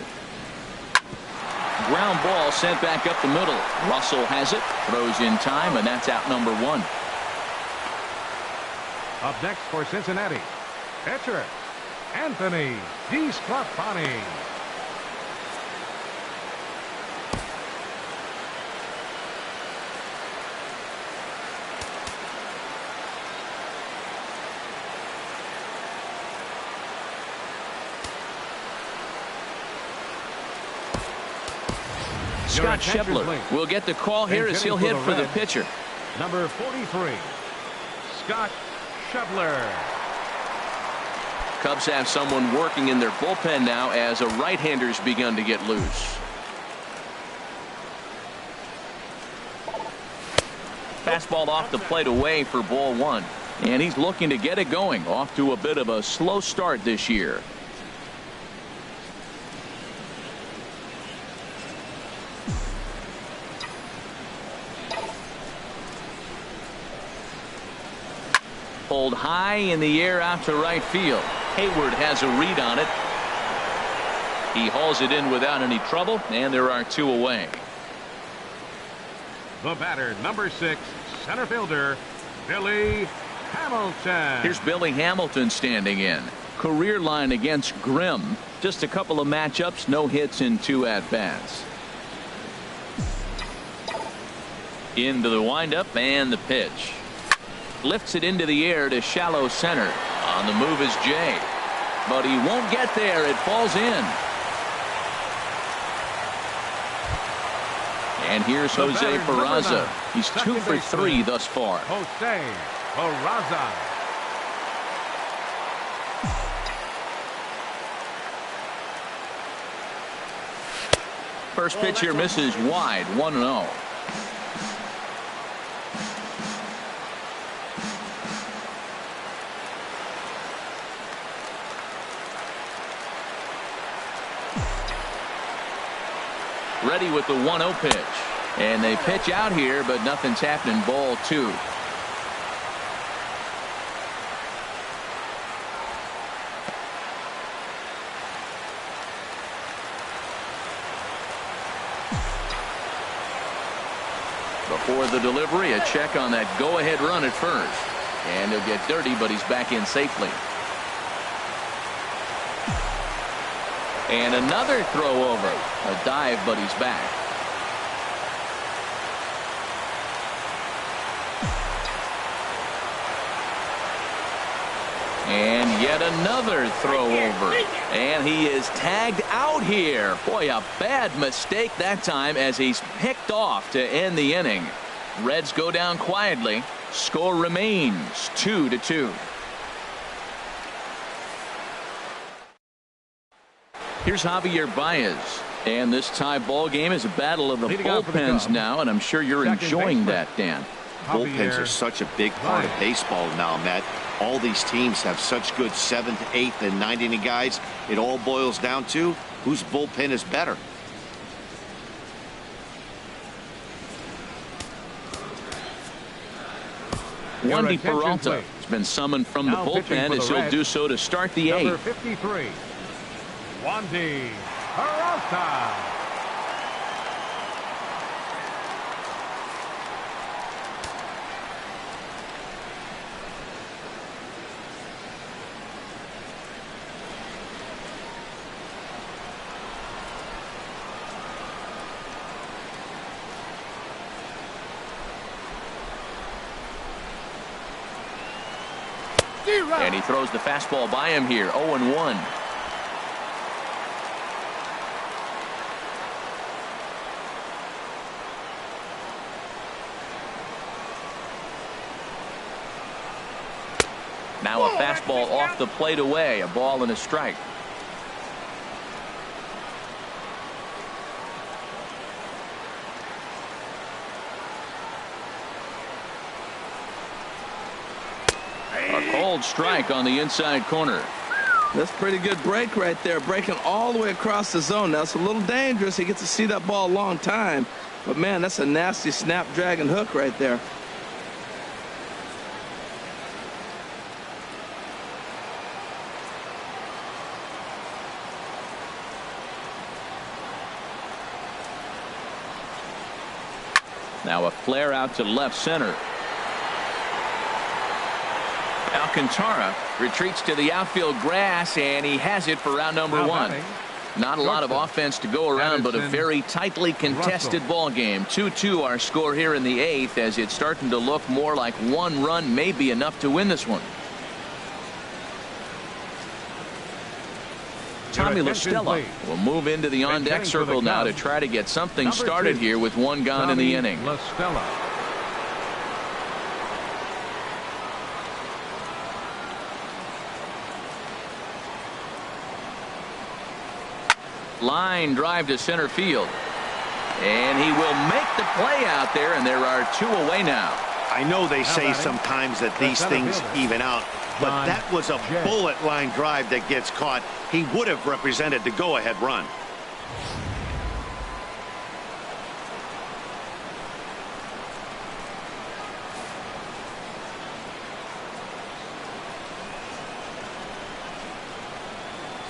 Ground ball sent back up the middle. Russell has it, throws in time, and that's out number 1. Up next for Cincinnati, pitcher Anthony DeSclafani. Scott Schebler will get the call here as he'll hit for the pitcher. Number 43, Scott Schebler. Cubs have someone working in their bullpen now as a right-hander's begun to get loose. Fastball off the plate away for ball 1. And he's looking to get it going. Off to a bit of a slow start this year. Pulled high in the air out to right field. Hayward has a read on it. He hauls it in without any trouble, and there are 2 away. The batter, number 6, center fielder, Billy Hamilton. Here's Billy Hamilton standing in. Career line against Grimm. Just a couple of matchups, no hits in 2 at-bats. Into the windup and the pitch. Lifts it into the air to shallow center. On the move is Jay. But he won't get there. It falls in. And here's Jose Peraza. He's 2 for 3 thus far. Jose Peraza. First pitch here misses wide. 1-0. Ready with the 1-0 pitch. And they pitch out here, but nothing's happening. Ball 2. Before the delivery, a check on that go-ahead run at first. And he'll get dirty, but he's back in safely. And another throw over. A dive, but he's back. And yet another throw over. And he is tagged out here. Boy, a bad mistake that time as he's picked off to end the inning. Reds go down quietly. Score remains 2-2. Here's Javier Baez. And this tie ball game is a battle of the bullpens now, and I'm sure you're enjoying that, Dan. Bullpens are such a big part of baseball now, Matt. All these teams have such good 7th, 8th, and 9th inning guys. It all boils down to whose bullpen is better. Wandy Peralta has been summoned from the bullpen as he'll do so to start the 8th. Number 53, Wandy Peralta. And he throws the fastball by him here. 0-1. Now a fastball off the plate away. A ball and a strike. A cold strike on the inside corner. That's a pretty good break right there. Breaking all the way across the zone. Now, it's a little dangerous. He gets to see that ball a long time. But, man, that's a nasty snapdragon hook right there. Now a flare out to left center. Alcantara retreats to the outfield grass, and he has it for round number one. Not a lot of offense to go around, but a very tightly contested ball game. 2-2 our score here in the 8th, as it's starting to look more like one run may be enough to win this one. Tommy LaStella will move into the on-deck circle now to try to get something started here with one gone in the inning. Line drive to center field. And he will make the play out there, and there are 2 away now. I know they say sometimes that these things even out, but that was a bullet line drive that gets caught. He would have represented the go-ahead run.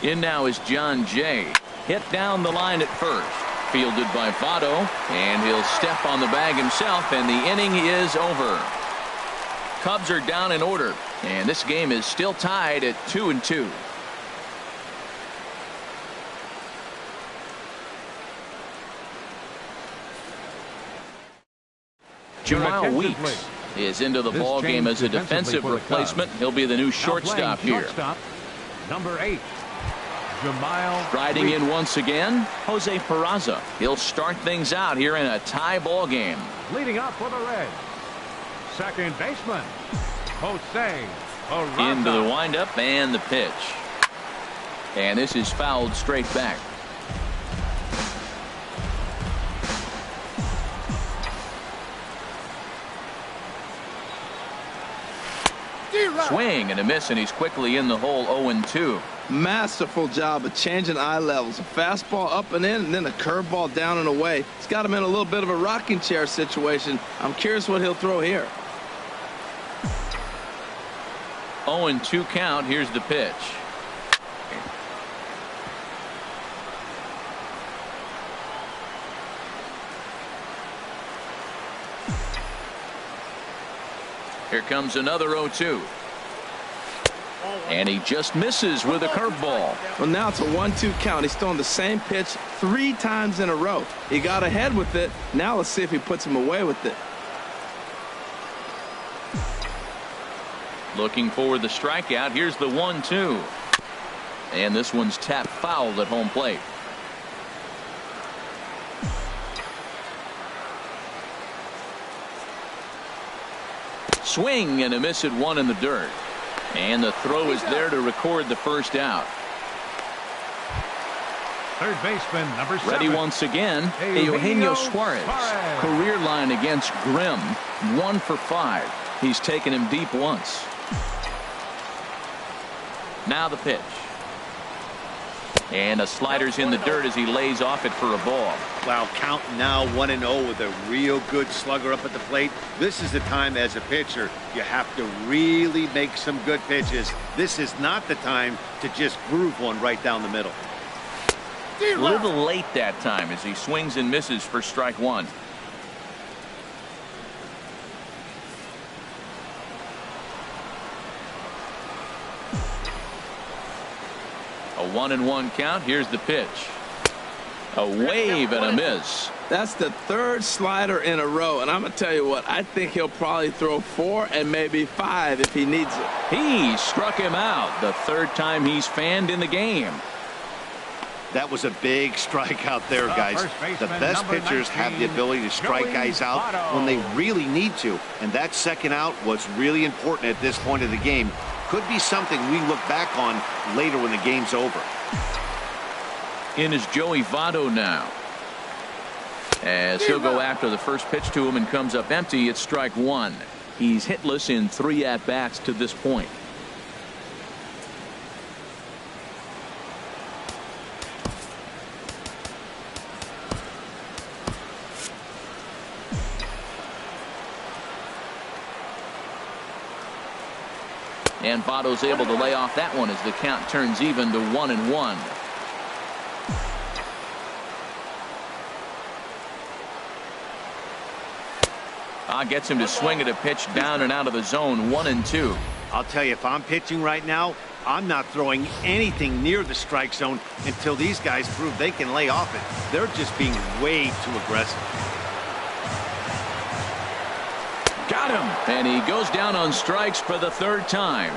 In now is John Jay. Hit down the line at first. Fielded by Votto, and he'll step on the bag himself, and the inning is over. Cubs are down in order, and this game is still tied at 2-2. Jamal Weeks is into the ball game as a defensive replacement. He'll be the new shortstop here. Number 8. Jamal Riding in once again, Jose Peraza. He'll start things out here in a tie ball game. Leading up for the Reds, second baseman, Jose Peraza. Into the windup and the pitch. And this is fouled straight back. Swing and a miss, and he's quickly in the hole. 0-2. Masterful job of changing eye levels. A fastball up and in, and then a curveball down and away. It's got him in a little bit of a rocking chair situation. I'm curious what he'll throw here. 0-2 count. Here's the pitch. Here comes another 0-2. And he just misses with a curveball. Well, now it's a 1-2 count. He's throwing the same pitch 3 times in a row. He got ahead with it. Now let's see if he puts him away with it. Looking for the strikeout. Here's the 1-2. And this one's tapped foul at home plate. Swing and a miss at 1 in the dirt. And the throw is there to record the first out. Third baseman, number 7. Ready once again, Eugenio Suarez. Career line against Grimm, 1 for 5. He's taken him deep once. Now the pitch. And a slider's in the dirt as he lays off it for a ball. Wow, count now 1-0 with a real good slugger up at the plate. This is the time as a pitcher you have to really make some good pitches. This is not the time to just groove one right down the middle. A little late that time as he swings and misses for strike 1. A 1-1 count. Here's the pitch. A wave and a miss. That's the third slider in a row, and I'm going to tell you what, I think he'll probably throw 4 and maybe 5 if he needs it. He struck him out the third time he's fanned in the game. That was a big strikeout there, guys. The best pitchers have the ability to strike guys out when they really need to, and that second out was really important at this point of the game. Could be something we look back on later when the game's over. In is Joey Votto now. As he'll go after the first pitch to him and comes up empty, it's strike 1. He's hitless in 3 at-bats to this point. And Votto's able to lay off that one as the count turns even to 1-1. Gets him to swing at a pitch down and out of the zone, 1-2. I'll tell you, if I'm pitching right now, I'm not throwing anything near the strike zone until these guys prove they can lay off it. They're just being way too aggressive. Got him. And he goes down on strikes for the 3rd time.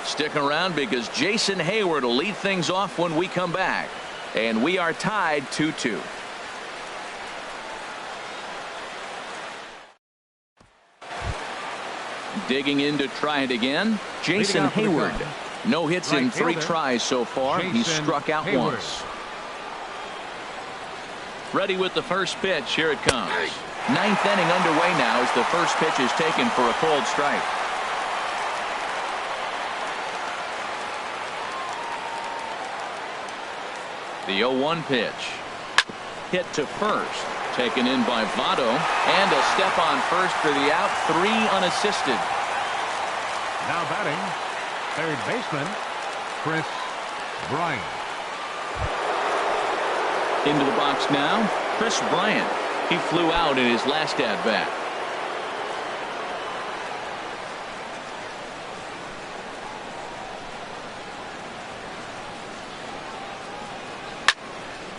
Stick around because Jason Hayward will lead things off when we come back. And we are tied 2-2. Digging in to try it again, Jason Hayward. No hits in 3 tries so far. He's struck out once. Ready with the first pitch. Here it comes. 9th inning underway now as the first pitch is taken for a cold strike. The 0-1 pitch. Hit to first. Taken in by Votto. And a step on first for the out. 3 unassisted. Now batting, third baseman, Chris Bryant. Into the box now, Chris Bryant. He flew out in his last at-bat.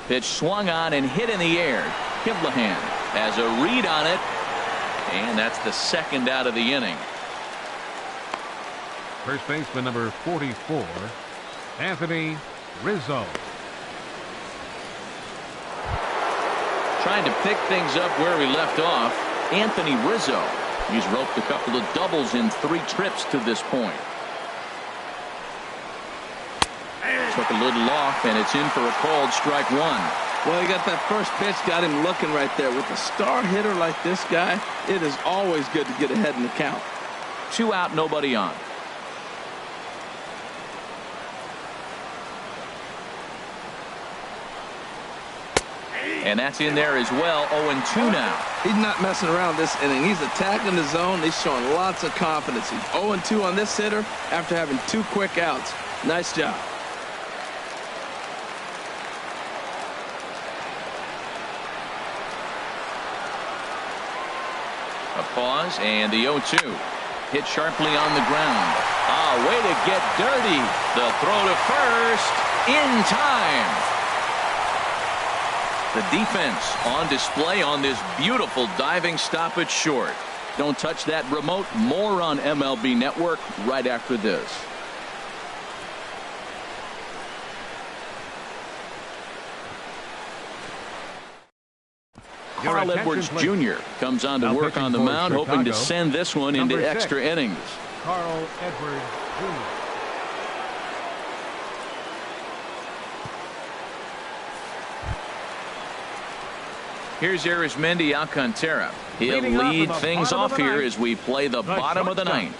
Pitch swung on and hit in the air. Kiblahan has a read on it, and that's the 2nd out of the inning. First baseman number 44, Anthony Rizzo. Trying to pick things up where he left off, Anthony Rizzo. He's roped a couple of doubles in 3 trips to this point. Took a little off, and it's in for a called strike 1. Well, he got that first pitch, got him looking right there. With a star hitter like this guy, it is always good to get ahead in the count. 2 out, nobody on. And that's in there as well. 0-2 now. He's not messing around this inning. He's attacking the zone. He's showing lots of confidence. He's 0-2 on this hitter after having 2 quick outs. Nice job. A pause and the 0-2. Hit sharply on the ground. Way to get dirty. The throw to first in time. The defense on display on this beautiful diving stop at short. Don't touch that remote. More on MLB Network right after this. Carl Edwards Jr. comes on to work on the mound, hoping to send this one into extra innings. Carl Edwards Jr. Here's Arismendi Alcantara. He'll lead things off here as we play the bottom of the 9th.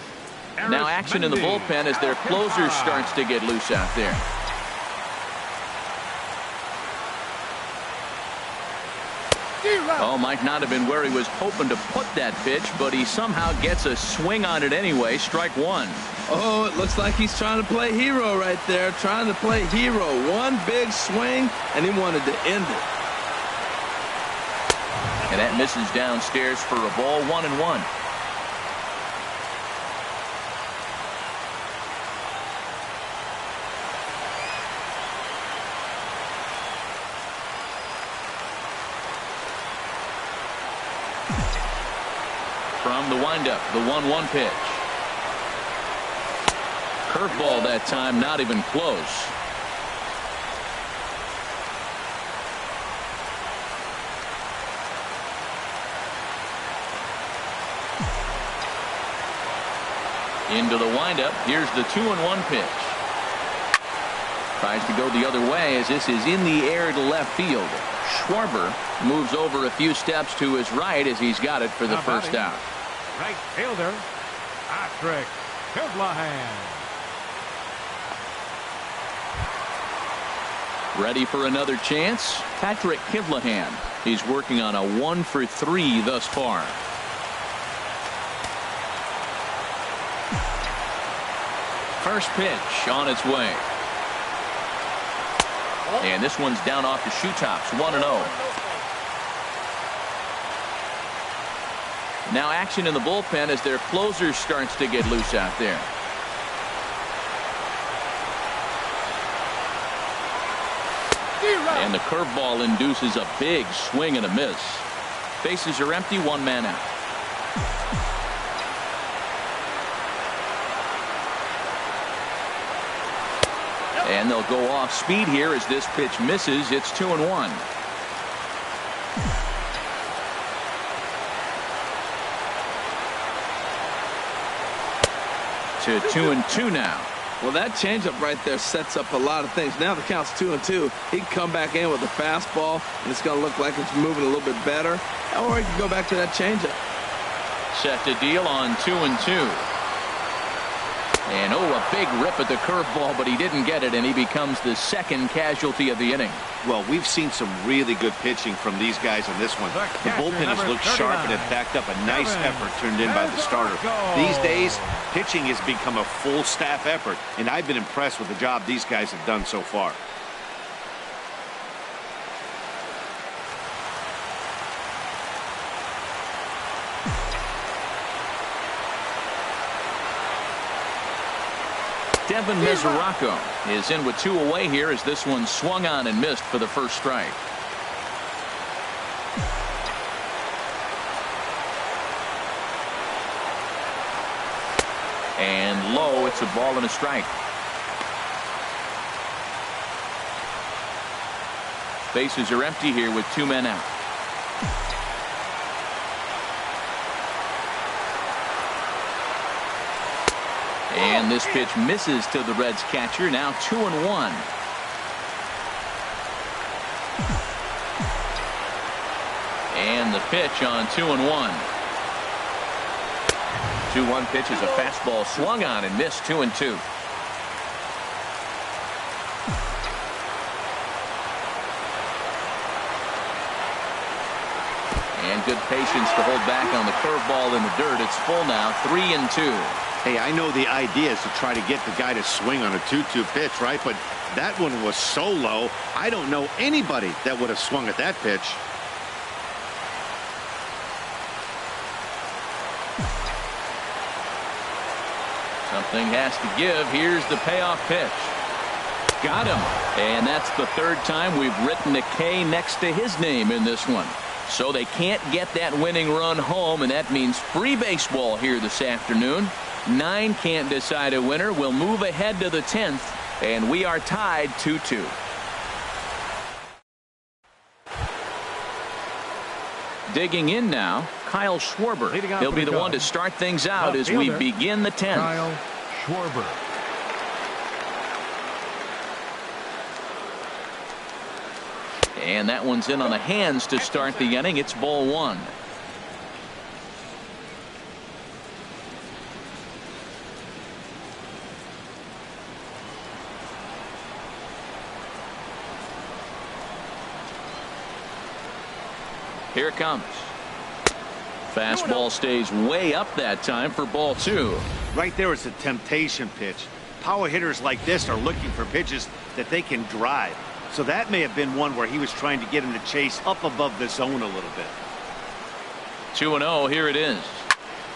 Now action in the bullpen as their closer starts to get loose out there. Oh, might not have been where he was hoping to put that pitch, but he somehow gets a swing on it anyway. Strike 1. Oh, it looks like he's trying to play hero right there. Trying to play hero. One big swing, and he wanted to end it. And that misses downstairs for a ball. 1-1. From the windup, the 1-1 pitch. Curveball that time, not even close. Into the windup. Here's the 2-1 pitch. Tries to go the other way as this is in the air to left field. Schwarber moves over a few steps to his right as he's got it for the first out. Right fielder, Patrick Kivlahan. Ready for another chance? Patrick Kivlahan. He's working on a 1-for-3 thus far. First pitch on its way. And this one's down off the shoe tops, 1-0. Now action in the bullpen as their closer starts to get loose out there. And the curveball induces a big swing and a miss. Bases are empty, 1 man out. And they'll go off speed here as this pitch misses. It's 2-1. To 2-2 now. Well, that changeup right there sets up a lot of things. Now the count's 2-2. He can come back in with a fastball, and it's going to look like it's moving a little bit better. Or he can go back to that changeup. Set to deal on 2-2. And a big rip at the curveball, but he didn't get it, and he becomes the second casualty of the inning. Well, we've seen some really good pitching from these guys on this one. The bullpen has looked sharp and have backed up a nice effort turned in by the starter. These days, pitching has become a full staff effort, and I've been impressed with the job these guys have done so far. Devin Mesoraco is in with 2 away here as this one swung on and missed for the first strike. And low, it's a ball and a strike. Bases are empty here with 2 men out. And this pitch misses to the Reds catcher. Now 2-1. And the pitch on 2-1. 2-1 pitch is a fastball swung on and missed. 2-2. And good patience to hold back on the curveball in the dirt. It's full now. 3-2. Hey, I know the idea is to try to get the guy to swing on a 2-2 pitch, right? But that one was so low, I don't know anybody that would have swung at that pitch. Something has to give. Here's the payoff pitch. Got him. And that's the 3rd time we've written a K next to his name in this one. So they can't get that winning run home, and that means free baseball here this afternoon. 9 can't decide a winner. We'll move ahead to the 10th, and we are tied 2-2. Digging in now, Kyle Schwarber. He'll be the one to start things out as we begin the 10th. Kyle Schwarber. And that one's in on the hands to start the inning. It's ball 1. Here it comes. Fastball stays way up that time for ball 2. Right there is a temptation pitch. Power hitters like this are looking for pitches that they can drive. So that may have been one where he was trying to get him to chase up above the zone a little bit. 2-0. Here it is.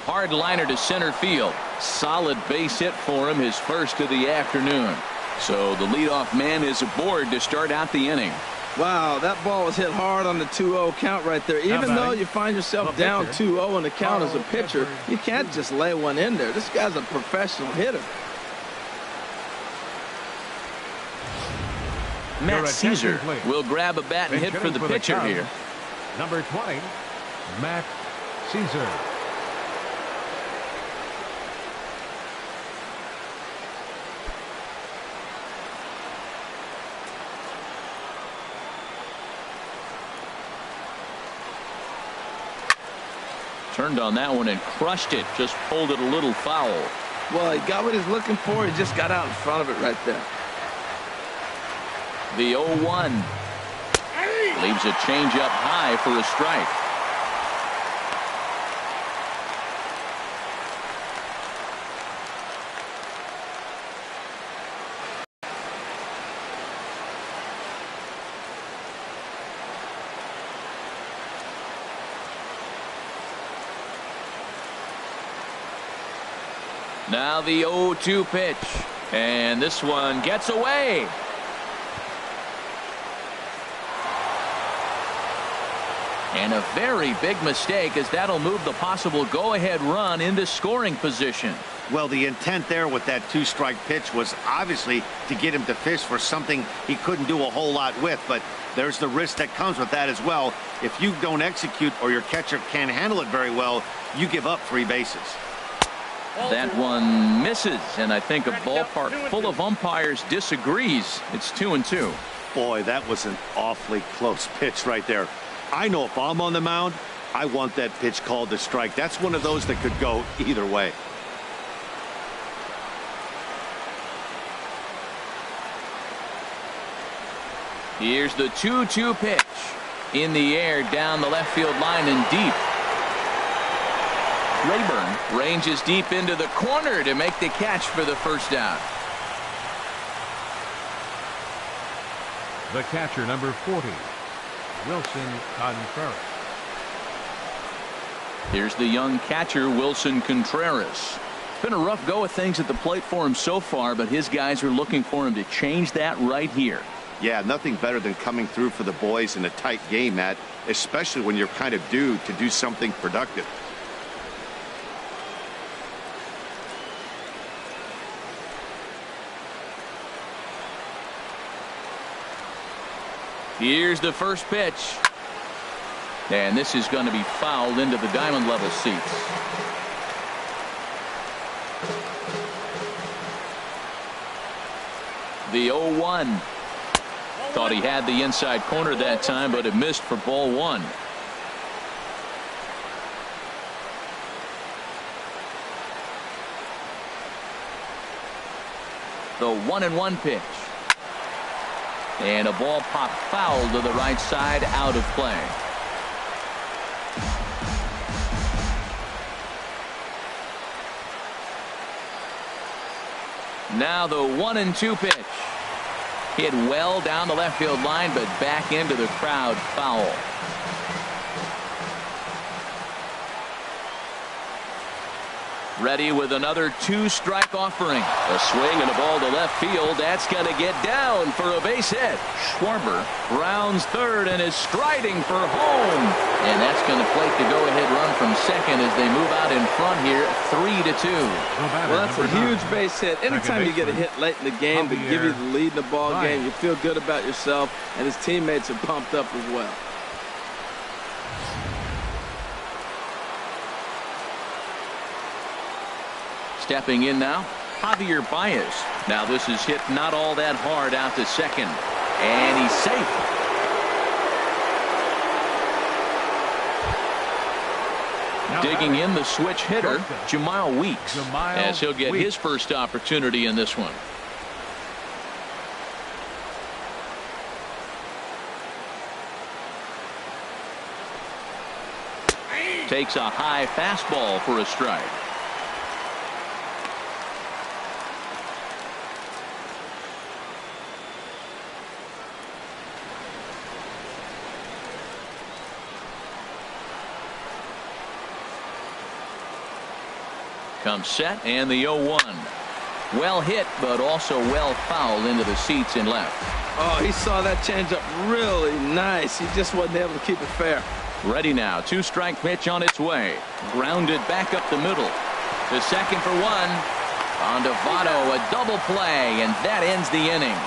Hard liner to center field. Solid base hit for him, his first of the afternoon. So the leadoff man is aboard to start out the inning. Wow, that ball was hit hard on the 2-0 count right there. Even though you find yourself down 2-0 in the count as a pitcher, you can't just lay one in there. This guy's a professional hitter. Matt Caesar will grab a bat and hit for the pitcher here. Number 20, Matt Caesar. Turned on that one and crushed it. Just pulled it a little foul. Well, he got what he's looking for. He just got out in front of it right there. The 0-1. Leaves a changeup high for a strike. Now the 0-2 pitch. And this one gets away. And a very big mistake, as that'll move the possible go-ahead run into scoring position. Well, the intent there with that 2-strike pitch was obviously to get him to fish for something he couldn't do a whole lot with, but there's the risk that comes with that as well. If you don't execute or your catcher can't handle it very well, you give up 3 bases. That one misses, and I think a ballpark full of umpires disagrees. It's 2-2. Boy, that was an awfully close pitch right there. I know if I'm on the mound, I want that pitch called a strike. That's one of those that could go either way. Here's the 2-2 pitch. In the air, down the left field line and deep. Rayburn ranges deep into the corner to make the catch for the first down. The catcher, number 40, Wilson Contreras. Here's the young catcher, Wilson Contreras. It's been a rough go of things at the plate for him so far, but his guys are looking for him to change that right here. Yeah, nothing better than coming through for the boys in a tight game, Matt, especially when you're kind of due to do something productive. Here's the first pitch. And this is going to be fouled into the diamond level seats. The 0-1. Thought he had the inside corner that time, but it missed for ball 1. The 1-1 pitch. And a ball popped foul to the right side, out of play. Now the 1-2 pitch. Hit well down the left field line, but back into the crowd, foul. Ready with another 2-strike offering. A swing and a ball to left field. That's going to get down for a base hit. Schwarber rounds third and is striding for home. And that's going to plate the go-ahead run from second as they move out in front here, 3-2. Well, that's a huge base hit. Anytime you get a hit late in the game to give you the lead in the ball game, you feel good about yourself, and his teammates are pumped up as well. Stepping in now, Javier Baez. Now this is hit not all that hard out to second. And he's safe. Digging in the switch hitter, Jamal Weeks, as he'll get his first opportunity in this one. Takes a high fastball for a strike. Comes set, and the 0-1. Well hit, but also well fouled into the seats in left. Oh, he saw that changeup really nice. He just wasn't able to keep it fair. Ready now. 2-strike pitch on its way. Grounded back up the middle. To second for one. On to Votto, a double play, and that ends the inning.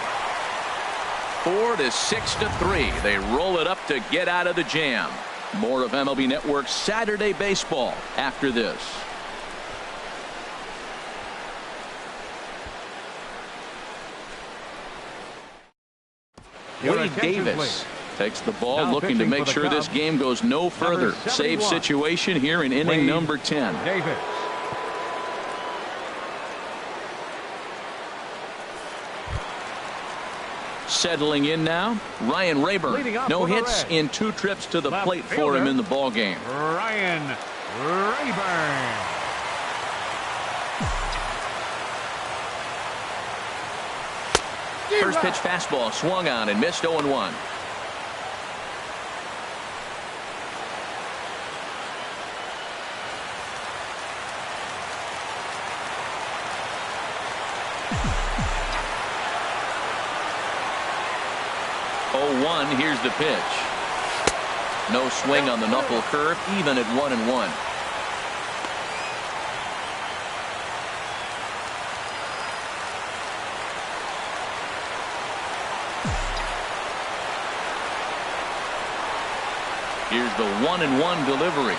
4-6-3. They roll it up to get out of the jam. More of MLB Network's Saturday Baseball after this. Wade Davis takes the ball, now looking to make sure this game goes no further. Save situation here in inning Wade number 10. Davis. Settling in now, Ryan Rayburn. No hits in 2 trips to the plate for him in the ball game. Ryan Rayburn. First pitch fastball swung on and missed 0-1. Here's the pitch. No swing on the knuckle curve, even at 1-1. Here's the 1-1 delivery.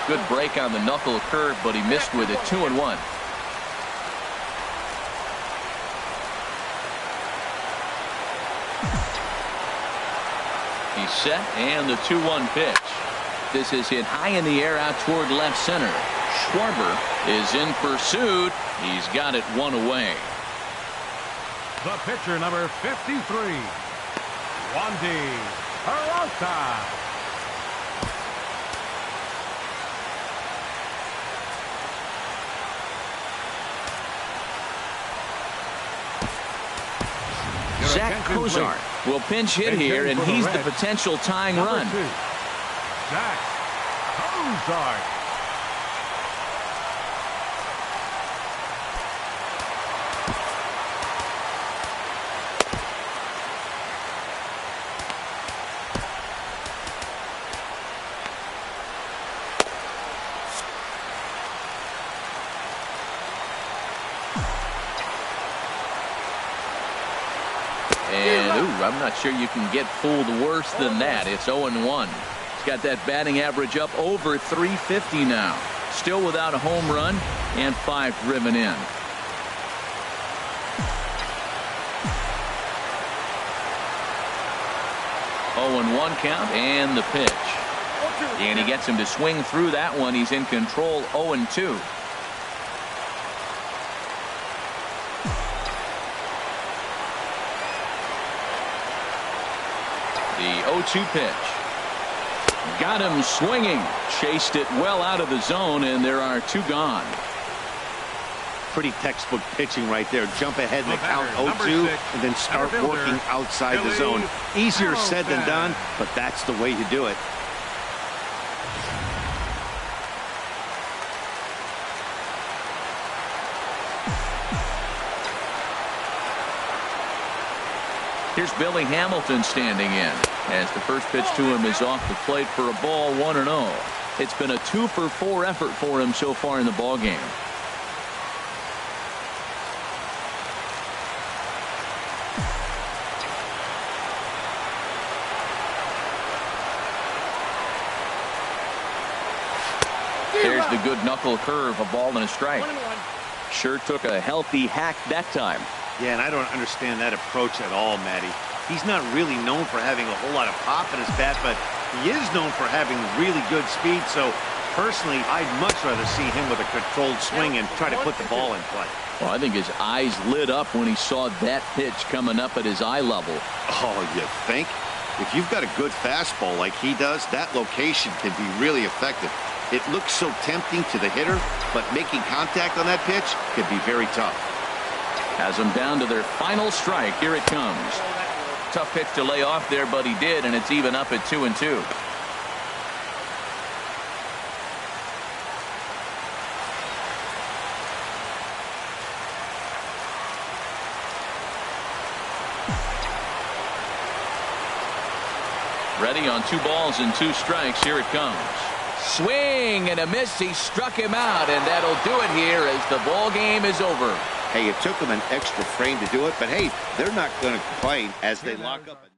Good break on the knuckle curve, but he missed with it. 2-1. He's set, and the 2-1 pitch. This is hit high in the air out toward left center. Schwarber is in pursuit. He's got it 1 away. The pitcher, number 53, Wandy Peralta. Zach Cozart will pinch hit here, and he's the potential tying run. Zach Cozart. I'm not sure you can get fooled worse than that. It's 0-1. He's got that batting average up over 350 now. Still without a home run and 5 driven in. (0-1) count, and the pitch. And he gets him to swing through that one. He's in control. 0-2. The 0-2 pitch. Got him swinging. Chased it well out of the zone, and there are 2 gone. Pretty textbook pitching right there. Jump ahead in the count 0-2 and then start working outside the zone. Easier said than done, but that's the way you do it. Here's Billy Hamilton standing in as the first pitch to him is off the plate for a ball. 1-0. It's been a 2-for-4 effort for him so far in the ball game. There's the good knuckle curve, a ball and a strike. Sure took a healthy hack that time. Yeah, and I don't understand that approach at all, Matty. He's not really known for having a whole lot of pop in his bat, but he is known for having really good speed. So, personally, I'd much rather see him with a controlled swing and try to put the ball in play. Well, I think his eyes lit up when he saw that pitch coming up at his eye level. Oh, you think? If you've got a good fastball like he does, that location can be really effective. It looks so tempting to the hitter, but making contact on that pitch can be very tough. Has them down to their final strike. Here it comes. Tough pitch to lay off there, but he did, and it's even up at 2-2. ready on 2 balls and 2 strikes. Here it comes. Swing and a miss. He struck him out, and that'll do it here as the ball game is over. Hey, it took them an extra frame to do it, but hey, they're not going to complain as they lock up.